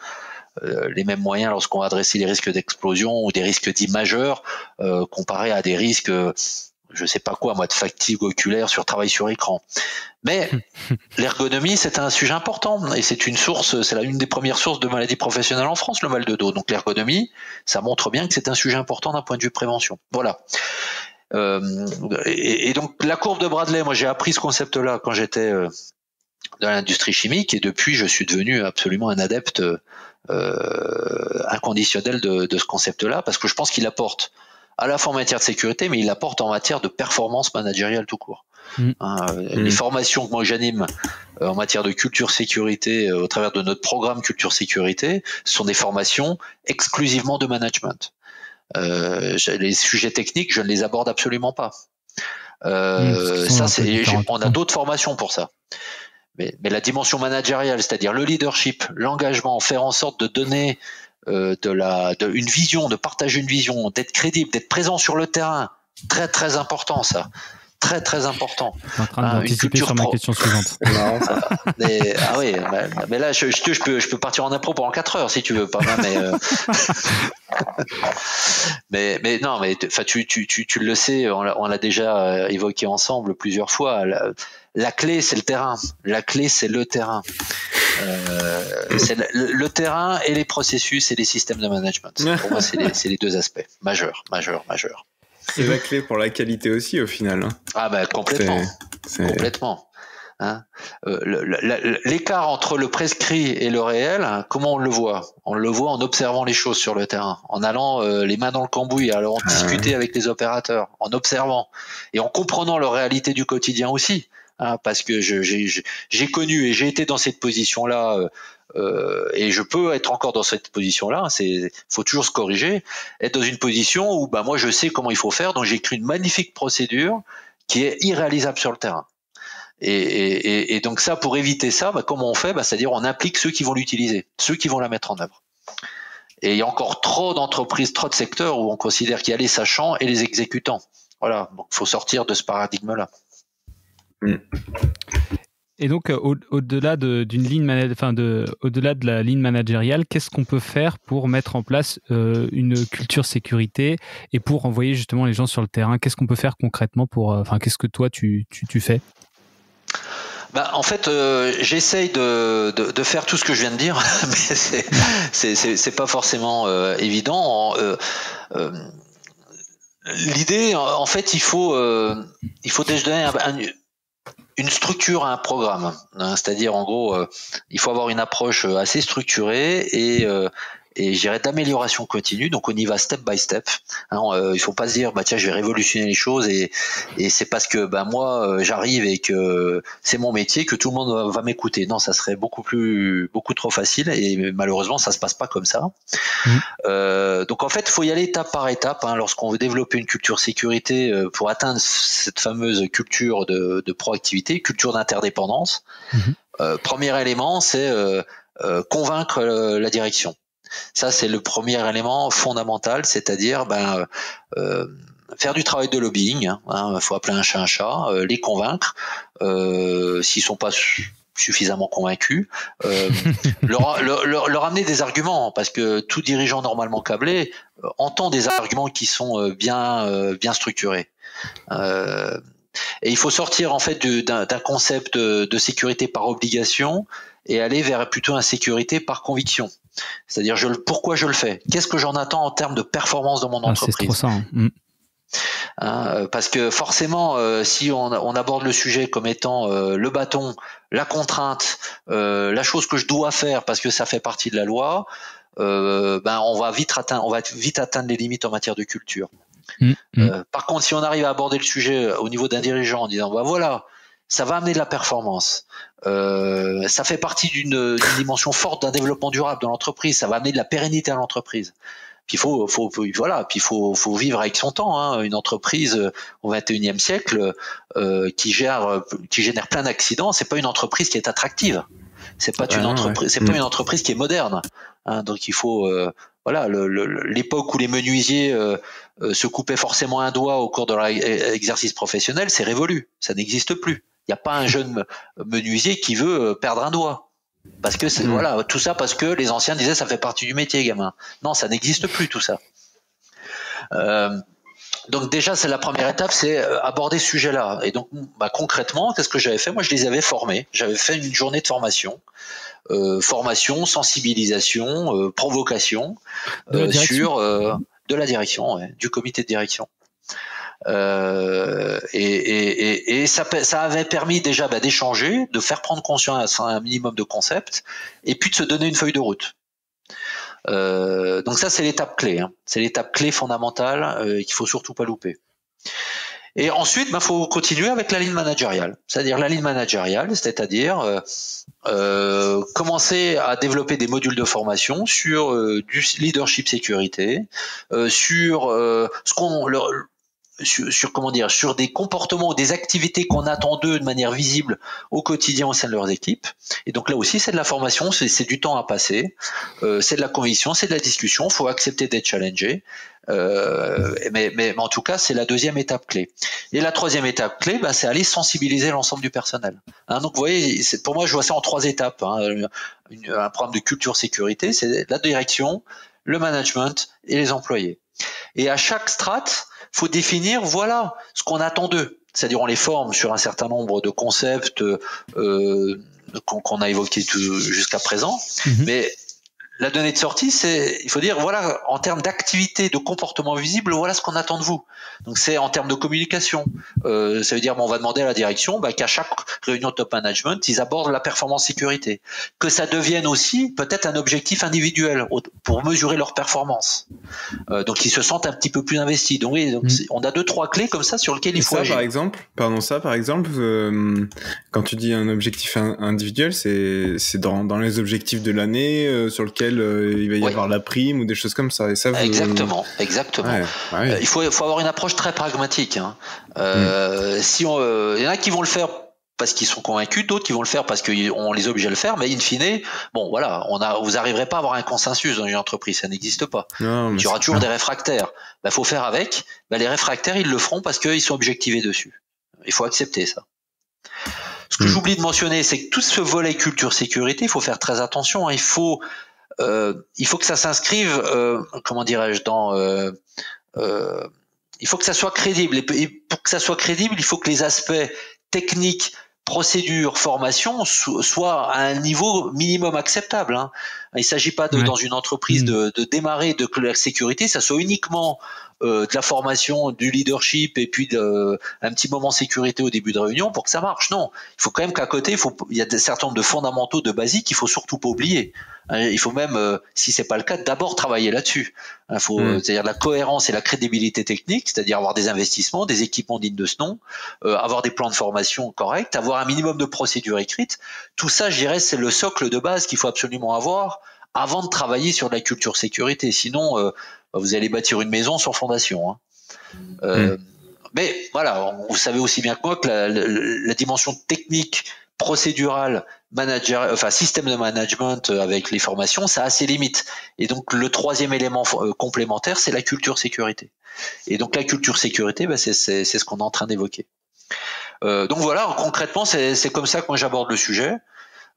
les mêmes moyens lorsqu'on va adresser les risques d'explosion ou des risques dits majeurs comparés à des risques je sais pas quoi, de fatigue oculaire sur travail sur écran. Mais l'ergonomie, c'est un sujet important, et c'est une des premières sources de maladies professionnelles en France, le mal de dos. Donc l'ergonomie, ça montre bien que c'est un sujet important d'un point de vue prévention. Voilà. Et donc la courbe de Bradley, moi j'ai appris ce concept-là quand j'étais dans l'industrie chimique, et depuis je suis devenu absolument un adepte inconditionnel de ce concept-là, parce que je pense qu'il apporte à la fois en matière de sécurité, mais il apporte en matière de performance managériale tout court. Les formations que moi j'anime en matière de culture sécurité au travers de notre programme culture sécurité sont des formations exclusivement de management. Les sujets techniques, je ne les aborde absolument pas. On a d'autres formations pour ça. Mais la dimension managériale, c'est-à-dire le leadership, l'engagement, faire en sorte de donner une vision, de partager une vision, d'être crédible, d'être présent sur le terrain, très très important ça. Très très important. Je suis en train d'anticiper sur ma question suivante. Mais là je peux partir en impro pendant 4 heures si tu veux pas. Mais non, mais tu le sais, on l'a déjà évoqué ensemble plusieurs fois. La clé c'est le terrain. La clé c'est le terrain. C'est le terrain et les processus et les systèmes de management. Pour moi c'est les deux aspects majeurs. C'est la clé pour la qualité aussi au final. Complètement. Complètement. L'écart entre le prescrit et le réel, comment on le voit? On le voit en observant les choses sur le terrain, en allant les mains dans le cambouis, en allant discuter avec les opérateurs, en observant et en comprenant leur réalité du quotidien aussi. Parce que j'ai connu et j'ai été dans cette position-là. Et je peux être encore dans cette position-là. Faut toujours se corriger. Être dans une position où, moi, je sais comment il faut faire. Donc, j'ai écrit une magnifique procédure qui est irréalisable sur le terrain. Et donc ça, pour éviter ça, comment on fait? C'est-à-dire, on implique ceux qui vont l'utiliser, ceux qui vont la mettre en œuvre. Et il y a encore trop d'entreprises, trop de secteurs où on considère qu'il y a les sachants et les exécutants. Voilà. Donc, faut sortir de ce paradigme-là. Et donc, au-delà au-delà de la ligne managériale, qu'est-ce qu'on peut faire pour mettre en place une culture sécurité et pour envoyer justement les gens sur le terrain? Qu'est-ce qu'on peut faire concrètement qu'est-ce que toi tu fais? En fait, j'essaye de faire tout ce que je viens de dire, mais c'est pas forcément évident. L'idée, en fait, il faut déjà donner une structure à un programme, c'est-à-dire en gros, il faut avoir une approche assez structurée et je dirais d'amélioration continue. Donc on y va step by step. Il faut pas se dire tiens je vais révolutionner les choses et c'est parce que moi j'arrive et que c'est mon métier que tout le monde va m'écouter. Non, ça serait beaucoup trop facile et malheureusement ça se passe pas comme ça. Donc en fait il faut y aller étape par étape lorsqu'on veut développer une culture sécurité pour atteindre cette fameuse culture de proactivité, culture d'interdépendance. Premier élément c'est convaincre la direction. Ça, c'est le premier élément fondamental, c'est-à-dire faire du travail de lobbying. Faut appeler un chat, les convaincre s'ils sont pas suffisamment convaincus, leur amener des arguments, parce que tout dirigeant normalement câblé entend des arguments qui sont bien structurés. Et il faut sortir en fait d'un concept de sécurité par obligation et aller vers plutôt une sécurité par conviction. C'est-à-dire pourquoi je le fais, qu'est-ce que j'en attends en termes de performance dans mon entreprise. C'est trop ça. Parce que forcément, si on aborde le sujet comme étant le bâton, la contrainte, la chose que je dois faire parce que ça fait partie de la loi, on va vite atteindre les limites en matière de culture. Par contre, si on arrive à aborder le sujet au niveau d'un dirigeant en disant voilà, ça va amener de la performance, ça fait partie d'une dimension forte d'un développement durable de l'entreprise, ça va amener de la pérennité à l'entreprise. Puis il faut vivre avec son temps. Une entreprise au XXIe siècle qui génère plein d'accidents, c'est pas une entreprise qui est attractive. C'est pas une entreprise qui est moderne. Donc il faut l'époque où les menuisiers se coupaient forcément un doigt au cours de leur exercice professionnel, c'est révolu. Ça n'existe plus. Il n'y a pas un jeune menuisier qui veut perdre un doigt. Parce que tout ça parce que les anciens disaient ça fait partie du métier, gamin. Non, ça n'existe plus tout ça. Donc déjà c'est la première étape, c'est aborder ce sujet-là. Et donc concrètement, qu'est-ce que j'avais fait? Moi je les avais formés. J'avais fait une journée de formation, sensibilisation, provocation sur de la direction, du comité de direction. Et ça avait permis déjà d'échanger, de faire prendre conscience à un minimum de concepts, et puis de se donner une feuille de route. Donc ça c'est l'étape clé, c'est l'étape clé fondamentale qu'il faut surtout pas louper. Et ensuite, faut continuer avec la ligne managériale. C'est-à-dire la ligne managériale, c'est-à-dire commencer à développer des modules de formation sur du leadership sécurité, sur sur des comportements ou des activités qu'on attend d'eux de manière visible au quotidien au sein de leurs équipes. Et donc là aussi, c'est de la formation, c'est du temps à passer, c'est de la conviction, c'est de la discussion, il faut accepter d'être challengé. Mais en tout cas, c'est la deuxième étape clé. Et la troisième étape clé, c'est aller sensibiliser l'ensemble du personnel. Donc vous voyez, pour moi, je vois ça en 3 étapes. Un programme de culture sécurité, c'est la direction, le management et les employés. Et à chaque strate, faut définir, voilà, ce qu'on attend d'eux. C'est-à-dire, on les forme sur un certain nombre de concepts qu'on a évoqués jusqu'à présent, mais la donnée de sortie, il faut dire, voilà, en termes d'activité, de comportement visible, voilà ce qu'on attend de vous. Donc, c'est en termes de communication. Ça veut dire, on va demander à la direction qu'à chaque réunion de top management, ils abordent la performance sécurité. Que ça devienne aussi peut-être un objectif individuel pour mesurer leur performance. Donc, ils se sentent un petit peu plus investis. Donc, oui, on a 2-3 clés comme ça sur lesquelles il faut agir. Par exemple, quand tu dis un objectif individuel, c'est dans les objectifs de l'année sur lequel il va y avoir la prime ou des choses comme ça. Et ça Exactement. Ouais. Il faut avoir une approche très pragmatique. Si il y en a qui vont le faire parce qu'ils sont convaincus, d'autres qui vont le faire parce qu'on les oblige à le faire, mais in fine, vous n'arriverez pas à avoir un consensus dans une entreprise, ça n'existe pas. Il y aura toujours des réfractaires. Faut faire avec. Les réfractaires, ils le feront parce qu'ils sont objectivés dessus. Il faut accepter ça. Ce que j'oublie de mentionner, c'est que tout ce volet culture sécurité, il faut faire très attention. Il faut que ça s'inscrive, il faut que ça soit crédible. Et pour que ça soit crédible, il faut que les aspects techniques, procédures, formation soient à un niveau minimum acceptable. Il ne s'agit pas dans une entreprise de démarrer de que la sécurité, ça soit uniquement de la formation, du leadership et puis un petit moment sécurité au début de réunion pour que ça marche. Non, il faut quand même qu'à côté, il y a un certain nombre de fondamentaux, de basiques qu'il faut surtout pas oublier. Il faut même, si c'est pas le cas, d'abord travailler là-dessus. C'est-à-dire la cohérence et la crédibilité technique, c'est-à-dire avoir des investissements, des équipements dignes de ce nom, avoir des plans de formation corrects, avoir un minimum de procédures écrites. Tout ça, je dirais, c'est le socle de base qu'il faut absolument avoir avant de travailler sur la culture sécurité. Sinon, vous allez bâtir une maison sans fondation. Mais voilà, vous savez aussi bien que moi que la dimension technique, procédurale, système de management avec les formations, ça a ses limites. Et donc le troisième élément complémentaire, c'est la culture sécurité. Et donc la culture sécurité, c'est ce qu'on est en train d'évoquer. Donc voilà, concrètement, c'est comme ça que moi j'aborde le sujet.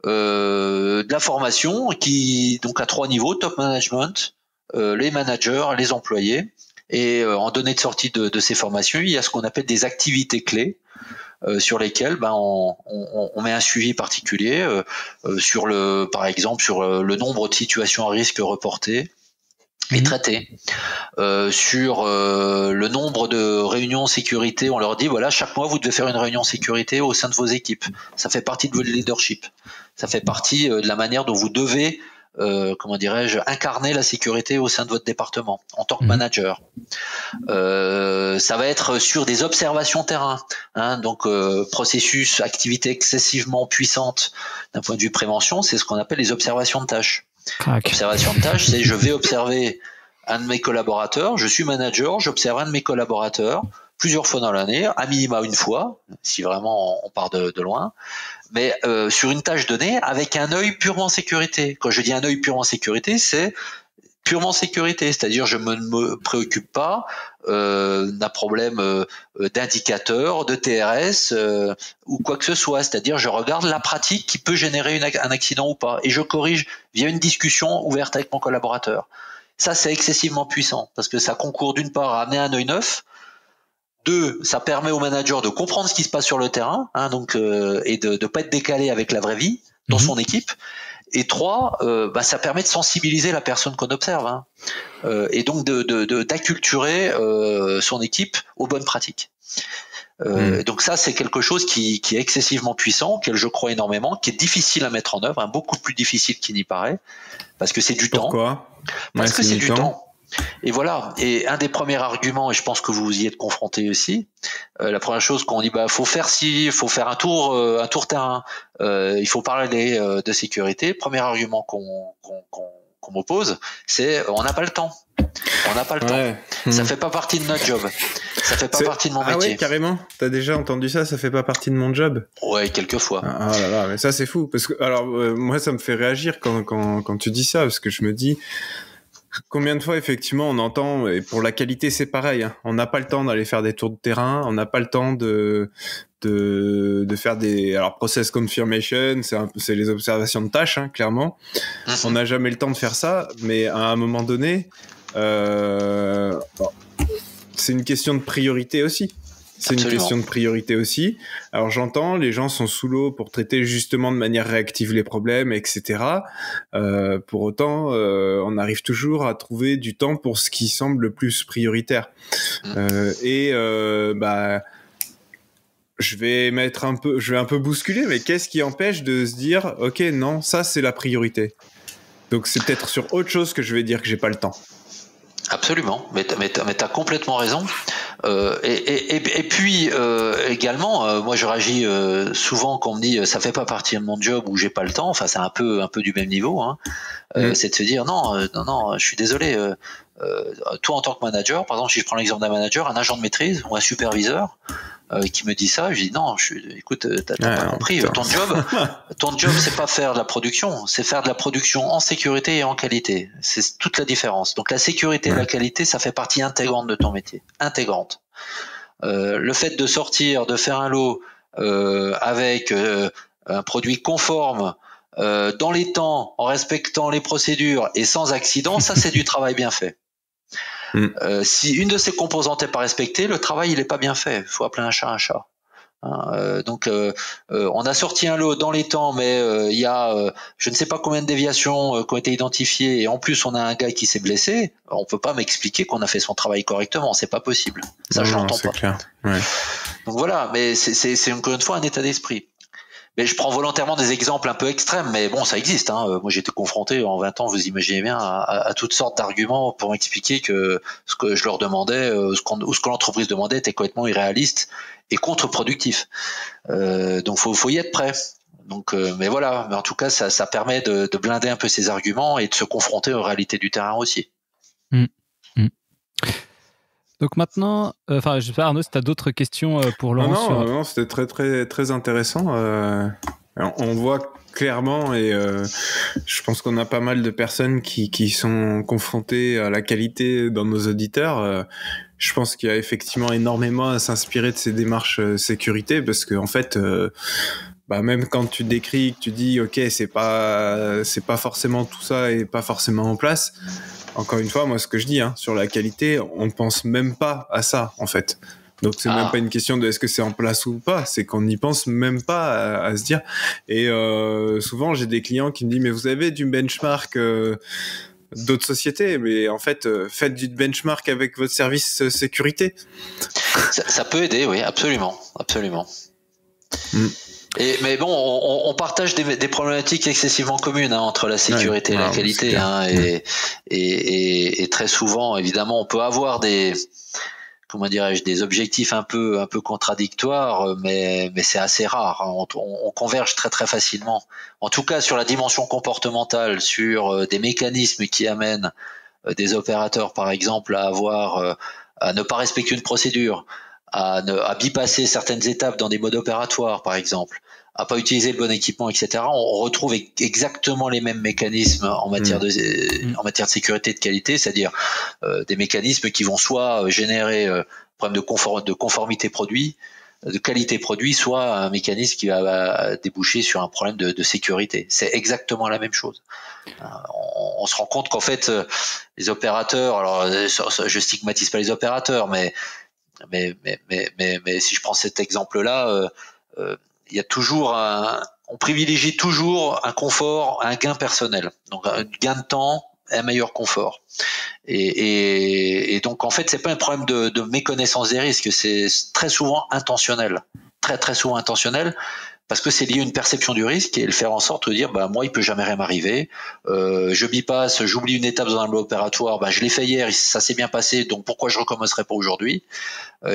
De la formation qui donc à 3 niveaux, top management, les managers, les employés, et en donnée de sortie de ces formations, il y a ce qu'on appelle des activités clés sur lesquelles on met un suivi particulier par exemple sur le nombre de situations à risque reportées et traitées, sur le nombre de réunions sécurité. On leur dit voilà, chaque mois vous devez faire une réunion sécurité au sein de vos équipes. Ça fait partie de votre leadership. Ça fait partie de la manière dont vous devez incarner la sécurité au sein de votre département en tant que manager. Ça va être sur des observations terrain, donc processus, activité excessivement puissante d'un point de vue prévention, c'est ce qu'on appelle les observations de tâches. Observation de tâches, c'est je vais observer un de mes collaborateurs, je suis manager, j'observe un de mes collaborateurs plusieurs fois dans l'année, à minima une fois, si vraiment on part de loin, mais sur une tâche donnée avec un œil purement sécurité. Quand je dis un œil purement sécurité, c'est purement sécurité, c'est-à-dire je ne me préoccupe pas d'un problème d'indicateur, de TRS ou quoi que ce soit, c'est-à-dire je regarde la pratique qui peut générer un accident ou pas et je corrige via une discussion ouverte avec mon collaborateur. Ça, c'est excessivement puissant parce que ça concourt d'une part à amener un œil neuf, 2, ça permet au manager de comprendre ce qui se passe sur le terrain, et de pas être décalé avec la vraie vie dans son équipe. Et 3, ça permet de sensibiliser la personne qu'on observe, et donc d'acculturer son équipe aux bonnes pratiques. Donc ça, c'est quelque chose qui est excessivement puissant, auquel je crois énormément, qui est difficile à mettre en œuvre, beaucoup plus difficile qu'il n'y paraît, parce que c'est du temps. Pourquoi ? Parce que c'est du temps. Et voilà. Et un des premiers arguments, et je pense que vous y êtes confronté aussi, la première chose qu'on dit, faut faire faut faire un tour terrain, il faut parler de sécurité. Premier argument qu'on m'oppose, c'est on n'a pas le temps. On n'a pas le temps. Ça fait pas partie de notre job. Ça fait pas partie de mon métier. Ah ouais, carrément. T'as déjà entendu ça? Ça fait pas partie de mon job? Ouais, quelquefois. Ah là là, mais ça c'est fou. Parce que alors moi ça me fait réagir quand tu dis ça, parce que je me dis combien de fois effectivement on entend, et pour la qualité c'est pareil. Hein, on n'a pas le temps d'aller faire des tours de terrain. On n'a pas le temps de faire des process confirmation, c'est les observations de tâches, hein, clairement. On n'a jamais le temps de faire ça, mais à un moment donné. C'est une question de priorité aussi. Alors j'entends, les gens sont sous l'eau pour traiter justement de manière réactive les problèmes, etc. Pour autant, on arrive toujours à trouver du temps pour ce qui semble le plus prioritaire. Je vais un peu bousculer, mais qu'est-ce qui empêche de se dire, ok, non, ça c'est la priorité. Donc c'est peut-être sur autre chose que je vais dire que j'ai pas le temps. Absolument, mais t'as complètement raison. Et puis également, moi je réagis souvent quand on me dit ça fait pas partie de mon job ou j'ai pas le temps. Enfin, c'est un peu du même niveau. Hein. C'est de se dire non, je suis désolé. Toi en tant que manager, par exemple, si je prends l'exemple d'un manager, un agent de maîtrise ou un superviseur qui me dit ça, je dis non, écoute, t'as pas compris. Ton job, c'est pas faire de la production, c'est faire de la production en sécurité et en qualité. C'est toute la différence. Donc la sécurité et la qualité, ça fait partie intégrante de ton métier, intégrante. Le fait de sortir, de faire un lot avec un produit conforme, dans les temps, en respectant les procédures et sans accident, ça c'est du travail bien fait. Si une de ces composantes n'est pas respectée, le travail il est pas bien fait. Il faut appeler un chat un chat. Donc on a sorti un lot dans les temps, mais il y a je ne sais pas combien de déviations qui ont été identifiées, et en plus on a un gars qui s'est blessé. On peut pas m'expliquer qu'on a fait son travail correctement, c'est pas possible. Ça je l'entends pas. Clair. Ouais. Donc voilà, mais c'est encore une fois un état d'esprit. Mais je prends volontairement des exemples un peu extrêmes, mais bon, ça existe. Hein. Moi, j'ai été confronté en 20 ans, vous imaginez bien, à toutes sortes d'arguments pour m'expliquer que ce que je leur demandais, ou ce que l'entreprise demandait était complètement irréaliste et contre-productif. Donc, faut y être prêt. Donc, mais voilà. Mais en tout cas, ça permet de blinder un peu ces arguments et de se confronter aux réalités du terrain aussi. Donc maintenant, je sais pas Arnaud, si tu as d'autres questions pour Laurent. Non, c'était très très très intéressant. On voit clairement, et je pense qu'on a pas mal de personnes qui sont confrontées à la qualité dans nos auditeurs. Je pense qu'il y a effectivement énormément à s'inspirer de ces démarches sécurité, parce que en fait, même quand tu décris, que tu dis ok, c'est pas forcément tout ça et pas forcément en place. Encore une fois, moi, ce que je dis, sur la qualité, on pense même pas à ça, en fait. Donc, c'est même pas une question de est-ce que c'est en place ou pas, c'est qu'on n'y pense même pas à se dire. Et souvent, j'ai des clients qui me disent, mais vous avez du benchmark d'autres sociétés, mais en fait, faites du benchmark avec votre service sécurité. Ça peut aider, oui, absolument. Mais bon, on partage des problématiques excessivement communes entre la sécurité et la qualité, et très souvent, évidemment, on peut avoir des objectifs un peu contradictoires, mais c'est assez rare. Hein. On converge très très facilement. En tout cas, sur la dimension comportementale, sur des mécanismes qui amènent des opérateurs, par exemple, à ne pas respecter une procédure, à bypasser certaines étapes dans des modes opératoires, par exemple, à pas utiliser le bon équipement, etc. On retrouve exactement les mêmes mécanismes en matière de sécurité et de qualité, c'est-à-dire des mécanismes qui vont soit générer problème de conformité produit, de qualité produit, soit un mécanisme qui va déboucher sur un problème de sécurité. C'est exactement la même chose. On se rend compte qu'en fait, les opérateurs, alors je stigmatise pas les opérateurs, mais si je prends cet exemple-là, il y a toujours on privilégie toujours un confort, un gain personnel, donc un gain de temps, un meilleur confort. Et donc en fait, c'est pas un problème de méconnaissance des risques, c'est très souvent intentionnel, très très souvent intentionnel. parce que c'est lié à une perception du risque et le faire en sorte de dire moi il peut jamais rien m'arriver, je bypasse, j'oublie une étape dans un bloc opératoire, je l'ai fait hier, ça s'est bien passé, donc pourquoi je recommencerai pas aujourd'hui,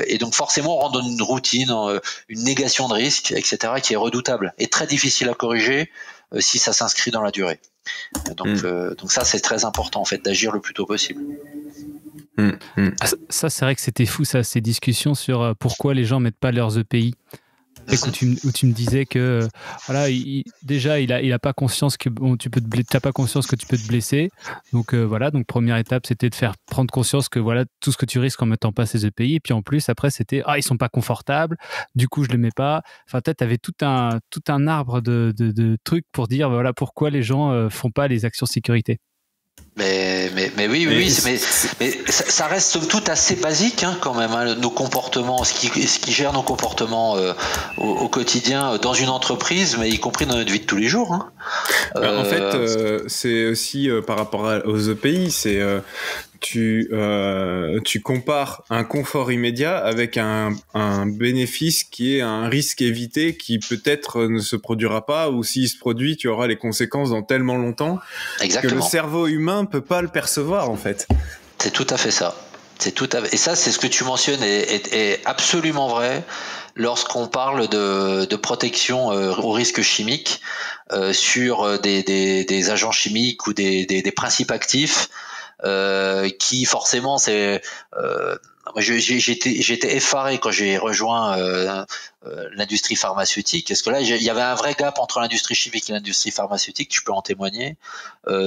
et donc forcément on rentre dans une routine, une négation de risque, etc., qui est redoutable et très difficile à corriger si ça s'inscrit dans la durée. Donc ça c'est très important en fait d'agir le plus tôt possible. Ça c'est vrai que c'était fou ça, ces discussions sur pourquoi les gens mettent pas leurs EPI. Où tu me disais que voilà, il a pas conscience que t'as pas conscience que tu peux te blesser. Donc voilà, donc première étape c'était de faire prendre conscience que voilà tout ce que tu risques en mettant pas ces EPI. Et puis en plus après c'était ils sont pas confortables. Du coup je les mets pas. Enfin peut-être t'avais tout un arbre de trucs pour dire voilà pourquoi les gens font pas les actions sécurité. Mais oui, mais ça reste somme toute assez basique quand même, nos comportements, ce qui gère nos comportements au quotidien dans une entreprise, mais y compris dans notre vie de tous les jours. En fait, c'est aussi par rapport aux EPI, c'est tu compares un confort immédiat avec un bénéfice qui est un risque évité qui peut-être ne se produira pas, ou s'il se produit, tu auras les conséquences dans tellement longtemps. Exactement. Que le cerveau humain peut pas le percevoir en fait. C'est tout à fait ça. Et ça, c'est ce que tu mentionnes est absolument vrai lorsqu'on parle de protection au risque chimique sur des agents chimiques ou des principes actifs. Qui forcément j'étais effaré quand j'ai rejoint l'industrie pharmaceutique, parce que là il y avait un vrai gap entre l'industrie chimique et l'industrie pharmaceutique, je peux en témoigner,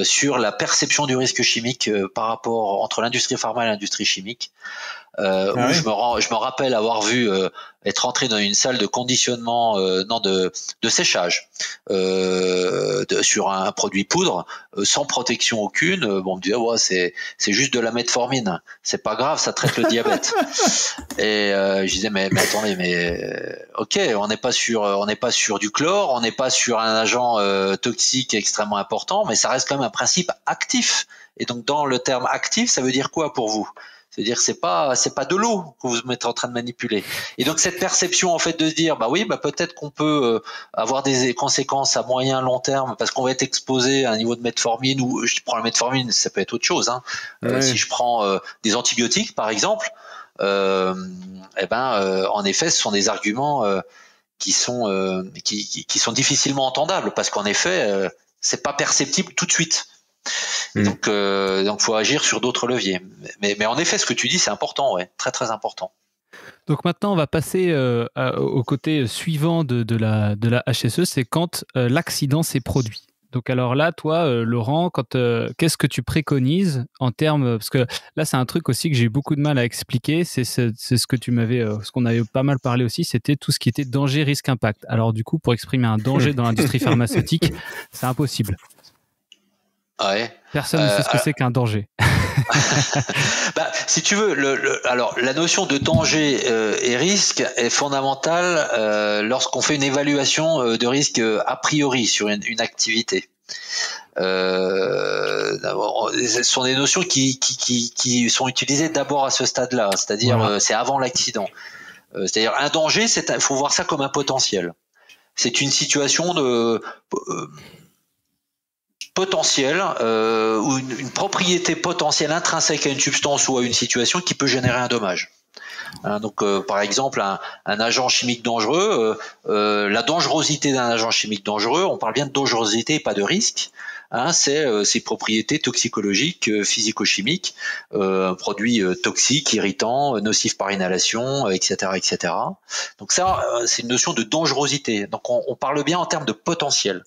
sur la perception du risque chimique par rapport entre l'industrie pharma et l'industrie chimique. Où je me rappelle avoir vu être entré dans une salle de conditionnement, de séchage sur un produit poudre sans protection aucune. On me dit c'est juste de la metformine, c'est pas grave, ça traite le diabète. Et je disais mais attendez, ok, on n'est pas sur du chlore, on n'est pas sur un agent toxique extrêmement important, mais ça reste quand même un principe actif. Et donc dans le terme actif, ça veut dire quoi pour vous? C'est-à-dire c'est pas de l'eau que vous êtes en train de manipuler. Et donc cette perception en fait de se dire peut-être qu'on peut avoir des conséquences à moyen long terme parce qu'on va être exposé à un niveau de metformine, ou je prends la metformine, ça peut être autre chose. Si je prends des antibiotiques par exemple, en effet ce sont des arguments qui sont difficilement entendables parce qu'en effet c'est pas perceptible tout de suite. Donc faut agir sur d'autres leviers. Mais en effet, ce que tu dis, c'est important, très très important. Donc maintenant, on va passer au côté suivant de la HSE, c'est quand l'accident s'est produit. Donc alors là, toi, Laurent, qu'est-ce que tu préconises en termes, parce que là, c'est un truc aussi que j'ai eu beaucoup de mal à expliquer. C'est ce que ce qu'on avait pas mal parlé aussi, c'était tout ce qui était danger, risque, impact. Alors du coup, pour exprimer un danger dans l'industrie pharmaceutique, c'est impossible. Ouais. Personne ne sait ce que c'est qu'un danger. Si tu veux, alors la notion de danger et risque est fondamentale lorsqu'on fait une évaluation de risque a priori sur une activité. Ce sont des notions qui sont utilisées d'abord à ce stade-là, c'est-à-dire c'est avant l'accident. C'est-à-dire un danger, il faut voir ça comme un potentiel. C'est une situation de potentiel ou une propriété potentielle intrinsèque à une substance ou à une situation qui peut générer un dommage. Donc par exemple un agent chimique dangereux, la dangerosité d'un agent chimique dangereux, on parle bien de dangerosité et pas de risque. C'est ses propriétés toxicologiques, physico-chimiques, produits toxiques, irritants, nocifs par inhalation, etc., etc. Donc ça, c'est une notion de dangerosité. Donc on parle bien en termes de potentiel.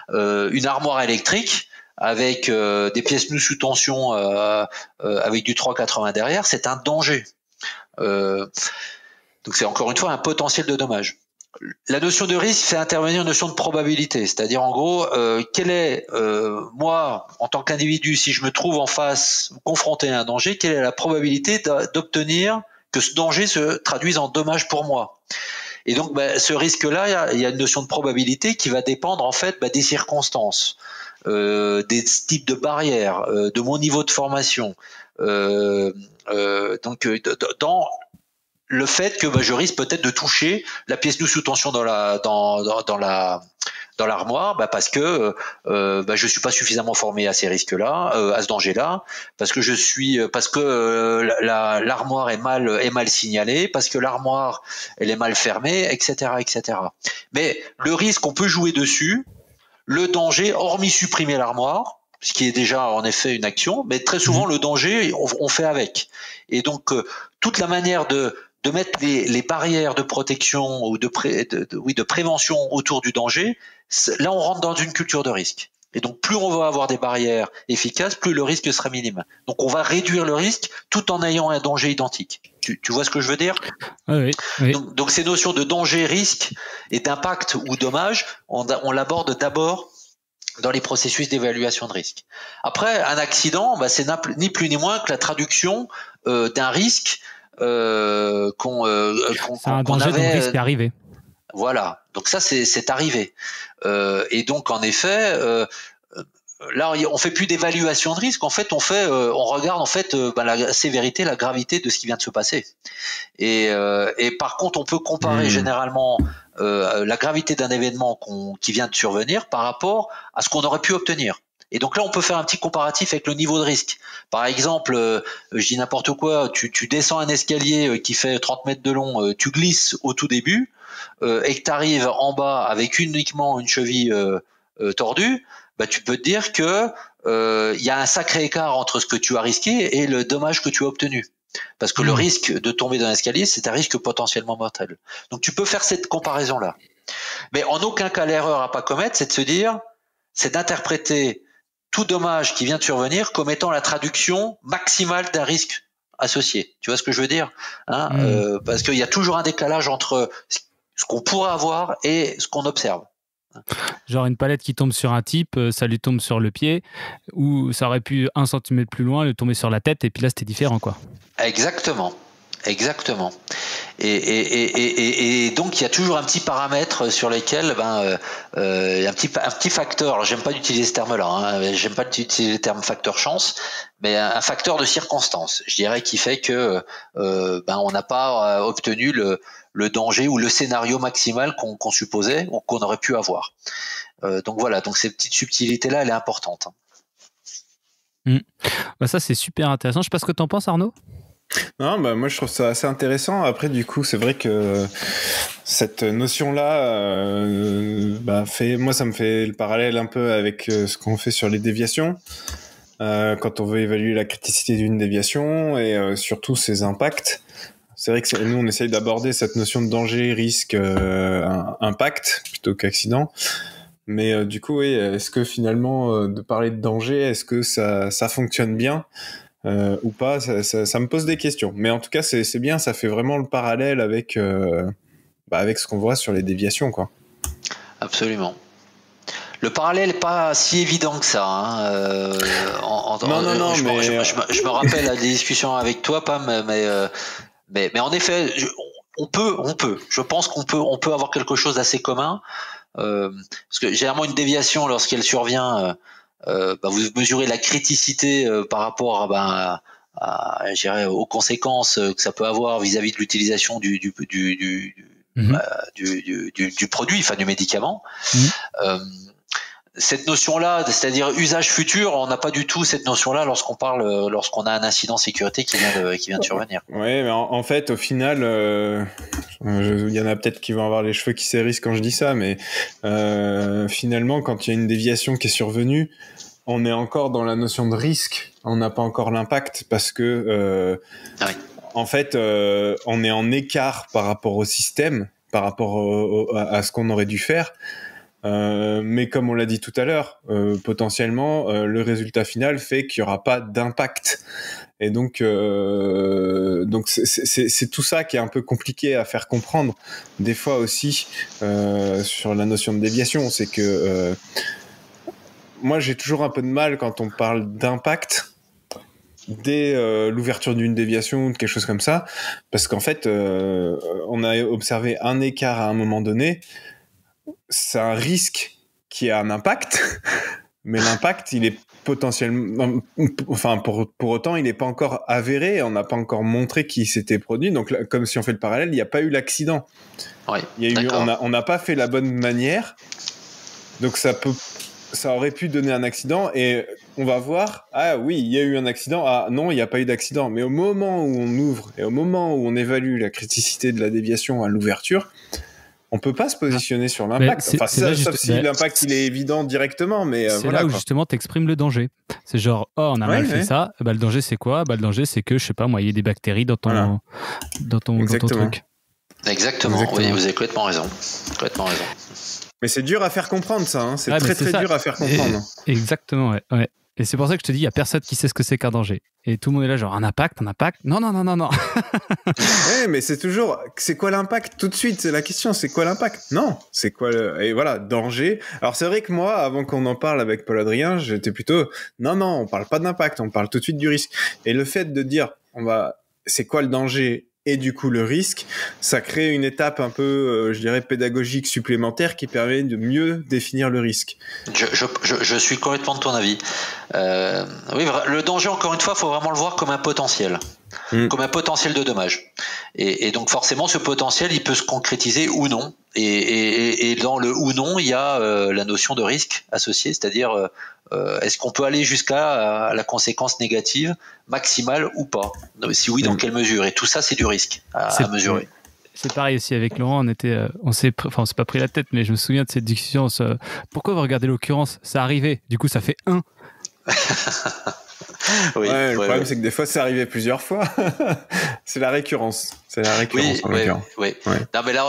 Une armoire électrique avec des pièces nues sous tension avec du 380 derrière, c'est un danger. Donc c'est encore une fois un potentiel de dommage. La notion de risque fait intervenir une notion de probabilité, c'est-à-dire en gros, quelle est moi en tant qu'individu, si je me trouve en face confronté à un danger, quelle est la probabilité d'obtenir que ce danger se traduise en dommage pour moi? Et donc, ce risque-là, il y a une notion de probabilité qui va dépendre en fait des circonstances, des types de barrières, de mon niveau de formation. Donc, dans le fait que je risque peut-être de toucher la pièce nue sous tension dans l'armoire, parce que je suis pas suffisamment formé à ces risques-là, à ce danger-là, parce que l'armoire est mal signalée, parce que l'armoire elle est mal fermée, etc., etc. Mais le risque, on peut jouer dessus. Le danger, hormis supprimer l'armoire, ce qui est déjà en effet une action, mais très souvent le danger, on fait avec. Et donc toute la manière de mettre les barrières de protection ou de prévention autour du danger, là on rentre dans une culture de risque. Et donc plus on va avoir des barrières efficaces, plus le risque sera minime. Donc on va réduire le risque tout en ayant un danger identique. Tu vois ce que je veux dire ? Oui. Donc ces notions de danger, risque et d'impact ou dommage, on l'aborde d'abord dans les processus d'évaluation de risque. Après, un accident, c'est ni plus ni moins que la traduction d'un risque qu'on un danger dont le risque est arrivé. Voilà. Donc ça, c'est arrivé. Et donc, en effet, là, on fait plus d'évaluation de risque. En fait, on regarde en fait la sévérité, la gravité de ce qui vient de se passer. Et par contre, on peut comparer généralement la gravité d'un événement qui vient de survenir par rapport à ce qu'on aurait pu obtenir. Et donc là, on peut faire un petit comparatif avec le niveau de risque. Par exemple, je dis n'importe quoi, tu descends un escalier qui fait 30 mètres de long, tu glisses au tout début, et que tu arrives en bas avec uniquement une cheville tordue, tu peux te dire que y a un sacré écart entre ce que tu as risqué et le dommage que tu as obtenu. Parce que le risque de tomber dans l'escalier, c'est un risque potentiellement mortel. Donc tu peux faire cette comparaison-là. Mais en aucun cas, l'erreur à pas commettre, c'est d'interpréter tout dommage qui vient de survenir comme étant la traduction maximale d'un risque associé. Tu vois ce que je veux dire, parce qu'il y a toujours un décalage entre ce qu'on pourrait avoir et ce qu'on observe. Genre une palette qui tombe sur un type, ça lui tombe sur le pied, ou ça aurait pu 1 centimètre plus loin lui tomber sur la tête, et puis là c'était différent, quoi. Exactement. Et donc il y a toujours un petit paramètre sur lequel un petit facteur. Alors j'aime pas utiliser ce terme-là. J'aime pas utiliser le terme facteur chance, mais un facteur de circonstance. Je dirais qui fait que on n'a pas obtenu le danger ou le scénario maximal qu'on supposait ou qu'on aurait pu avoir. Donc voilà. Donc cette petite subtilité-là, elle est importante. Ça c'est super intéressant. Je sais pas ce que t'en penses, Arnaud. Non, moi je trouve ça assez intéressant. Après, du coup, c'est vrai que cette notion-là, moi ça me fait le parallèle un peu avec ce qu'on fait sur les déviations. Quand on veut évaluer la criticité d'une déviation et surtout ses impacts. C'est vrai que nous on essaye d'aborder cette notion de danger, risque, impact plutôt qu'accident. Mais du coup, oui, est-ce que finalement de parler de danger, est-ce que ça fonctionne bien? Ou pas, ça me pose des questions. Mais en tout cas, c'est bien, ça fait vraiment le parallèle avec ce qu'on voit sur les déviations, quoi. Absolument. Le parallèle n'est pas si évident que ça. Non, je me rappelle à des discussions avec toi, Pam, mais en effet, on peut. Je pense qu'on peut avoir quelque chose d'assez commun. Parce que généralement, une déviation, lorsqu'elle survient, vous mesurez la criticité par rapport je dirais, aux conséquences que ça peut avoir vis-à-vis de l'utilisation du produit, enfin du médicament. Cette notion-là, c'est-à-dire usage futur, on n'a pas du tout cette notion-là lorsqu'on a un incident sécurité qui vient de survenir. Oui, mais en fait, au final, il y en a peut-être qui vont avoir les cheveux qui s'hérissent quand je dis ça, mais finalement, quand il y a une déviation qui est survenue, on est encore dans la notion de risque. On n'a pas encore l'impact parce que, en fait, on est en écart par rapport au système, par rapport à ce qu'on aurait dû faire. Mais comme on l'a dit tout à l'heure, potentiellement le résultat final fait qu'il y aura pas d'impact. Et donc c'est tout ça qui est un peu compliqué à faire comprendre des fois aussi sur la notion de déviation, c'est que moi j'ai toujours un peu de mal quand on parle d'impact dès l'ouverture d'une déviation ou de quelque chose comme ça, parce qu'en fait on a observé un écart à un moment donné. C'est un risque qui a un impact, mais l'impact, il est potentiellement, enfin pour autant, il n'est pas encore avéré, on n'a pas encore montré qu'il s'était produit. Donc, là, comme si on fait le parallèle, il n'y a pas eu l'accident. Ouais, on n'a pas fait la bonne manière. Donc, ça aurait pu donner un accident et on va voir, ah oui, il y a eu un accident, ah non, il n'y a pas eu d'accident. Mais au moment où on ouvre et au moment où on évalue la criticité de la déviation à l'ouverture, on peut pas se positionner sur l'impact. Sauf si l'impact il est évident directement, mais c'est là où justement t'exprimes le danger. C'est genre, on a mal fait ça. Bah, le danger c'est quoi ? Bah, le danger c'est que je sais pas moi, il y a des bactéries dans ton truc. Exactement. Oui, vous avez complètement raison. Mais c'est dur à faire comprendre ça. Hein. C'est très dur à faire comprendre. Exactement. Ouais. Et c'est pour ça que je te dis, il y a personne qui sait ce que c'est qu'un danger. Et tout le monde est là, genre un impact. Non. Ouais, mais c'est toujours, c'est quoi l'impact tout de suite ? C'est la question, c'est quoi l'impact ? Non, c'est quoi et voilà, danger. Alors c'est vrai que moi, avant qu'on en parle avec Paul-Adrien, j'étais plutôt, non, on parle pas d'impact, on parle tout de suite du risque. Et le fait de dire, c'est quoi le danger ? Et du coup, le risque, ça crée une étape un peu, je dirais, pédagogique supplémentaire qui permet de mieux définir le risque. Je suis complètement de ton avis. Oui, le danger, encore une fois, il faut vraiment le voir comme un potentiel. Comme un potentiel de dommage. Et donc forcément, ce potentiel, il peut se concrétiser ou non. Et dans le ou non, il y a la notion de risque associée, c'est-à-dire est-ce qu'on peut aller jusqu'à la conséquence négative maximale ou pas ? Si oui, dans quelle mesure ? Et tout ça, c'est du risque à mesurer. C'est pareil aussi avec Laurent, on s'est pas pris la tête, mais je me souviens de cette discussion. Pourquoi vous regardez l'occurrence ? Ça arrivait, du coup ça fait 1. Le problème c'est que des fois c'est arrivé plusieurs fois. C'est la récurrence. Oui. Non mais là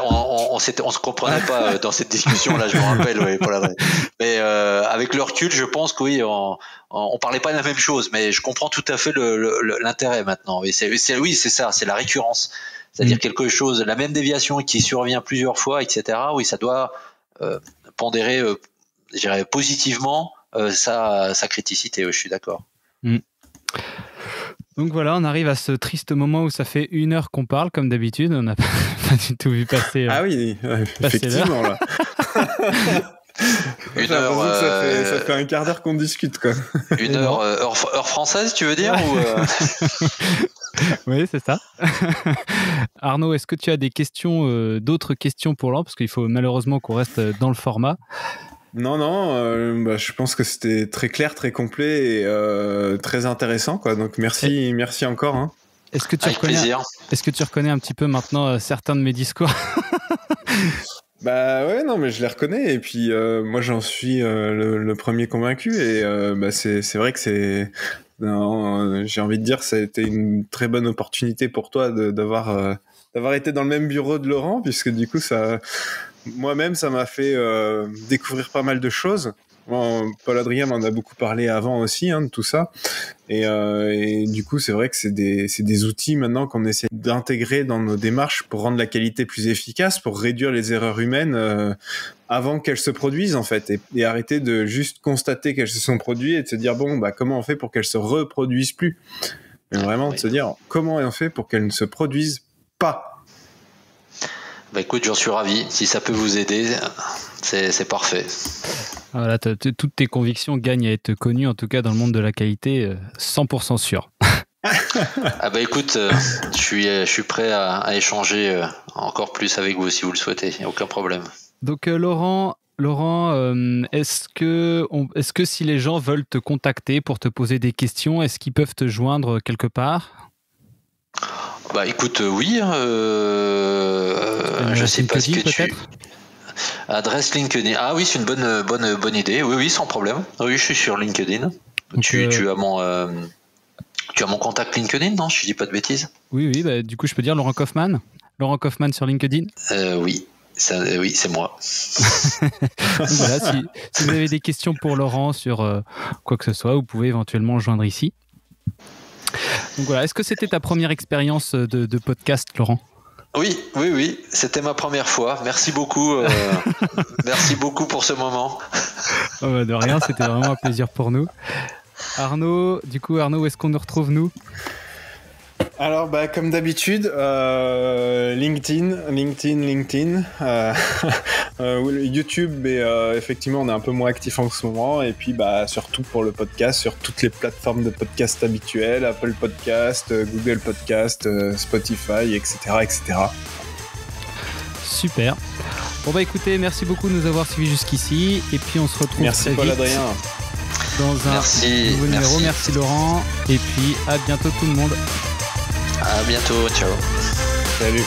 on se comprenait pas dans cette discussion là, je me rappelle pour la vraie. Mais avec le recul, je pense que oui, on parlait pas de la même chose, mais je comprends tout à fait l'intérêt maintenant. Et c'est ça, c'est la récurrence. C'est-à-dire quelque chose, la même déviation qui survient plusieurs fois, etc. Oui, ça doit pondérer, je dirais positivement sa criticité. Je suis d'accord. Donc voilà, on arrive à ce triste moment où ça fait 1 heure qu'on parle, comme d'habitude. On n'a pas du tout vu passer. Ah oui, effectivement là. 1 heure. Ça fait un quart d'heure qu'on discute quoi. 1 heure, heure française, tu veux dire Oui, c'est ça. Arnaud, est-ce que tu as d'autres questions pour Laurent ? Parce qu'il faut malheureusement qu'on reste dans le format. Non, je pense que c'était très clair, très complet et très intéressant, quoi. Donc merci encore. Hein. Est-ce que tu reconnais un petit peu maintenant certains de mes discours ? Bah ouais, non, mais je les reconnais et puis moi j'en suis le premier convaincu et c'est vrai que j'ai envie de dire ça a été une très bonne opportunité pour toi d'avoir été dans le même bureau de Laurent, puisque du coup moi-même, ça m'a fait découvrir pas mal de choses. Paul-Adrien m'en a beaucoup parlé avant aussi, de tout ça. Et du coup, c'est vrai que c'est des outils maintenant qu'on essaie d'intégrer dans nos démarches pour rendre la qualité plus efficace, pour réduire les erreurs humaines avant qu'elles se produisent, en fait. Et arrêter de juste constater qu'elles se sont produites et de se dire, comment on fait pour qu'elles se reproduisent plus ? Mais vraiment, de se dire, comment on fait pour qu'elles ne se produisent pas ? Écoute, j'en suis ravi. Si ça peut vous aider, c'est parfait. Voilà, toutes tes convictions gagnent à être connues, en tout cas dans le monde de la qualité, 100% sûr. Écoute, je suis prêt à échanger encore plus avec vous si vous le souhaitez. Il n'y a aucun problème. Donc Laurent, est-ce que si les gens veulent te contacter pour te poser des questions, est-ce qu'ils peuvent te joindre quelque part ? Écoute, oui. Je sais pas ce que peut-être Adresse LinkedIn. Ah oui, c'est une bonne idée. Oui, sans problème. Oui, je suis sur LinkedIn. Donc, tu as mon contact LinkedIn, non ? Je dis pas de bêtises. Oui. Du coup, je peux dire Laurent Kaufmann. Laurent Kaufmann sur LinkedIn. Oui. Oui, c'est moi. Voilà, si vous avez des questions pour Laurent sur quoi que ce soit, vous pouvez éventuellement le joindre ici. Donc voilà, est-ce que c'était ta première expérience de podcast, Laurent ? Oui, c'était ma première fois. Merci beaucoup. Merci beaucoup pour ce moment. De rien, c'était vraiment un plaisir pour nous. Arnaud, où est-ce qu'on nous retrouve, nous ? Alors, comme d'habitude, LinkedIn, YouTube, mais effectivement, on est un peu moins actif en ce moment. Et puis, surtout pour le podcast, sur toutes les plateformes de podcast habituelles, Apple Podcast, Google Podcast, Spotify, etc., etc. Super. Bon, écoutez, merci beaucoup de nous avoir suivis jusqu'ici. Et puis, on se retrouve merci très vite Paul-Adrien. Dans un nouveau numéro. Merci Laurent. Et puis, à bientôt tout le monde. À bientôt, ciao. Salut.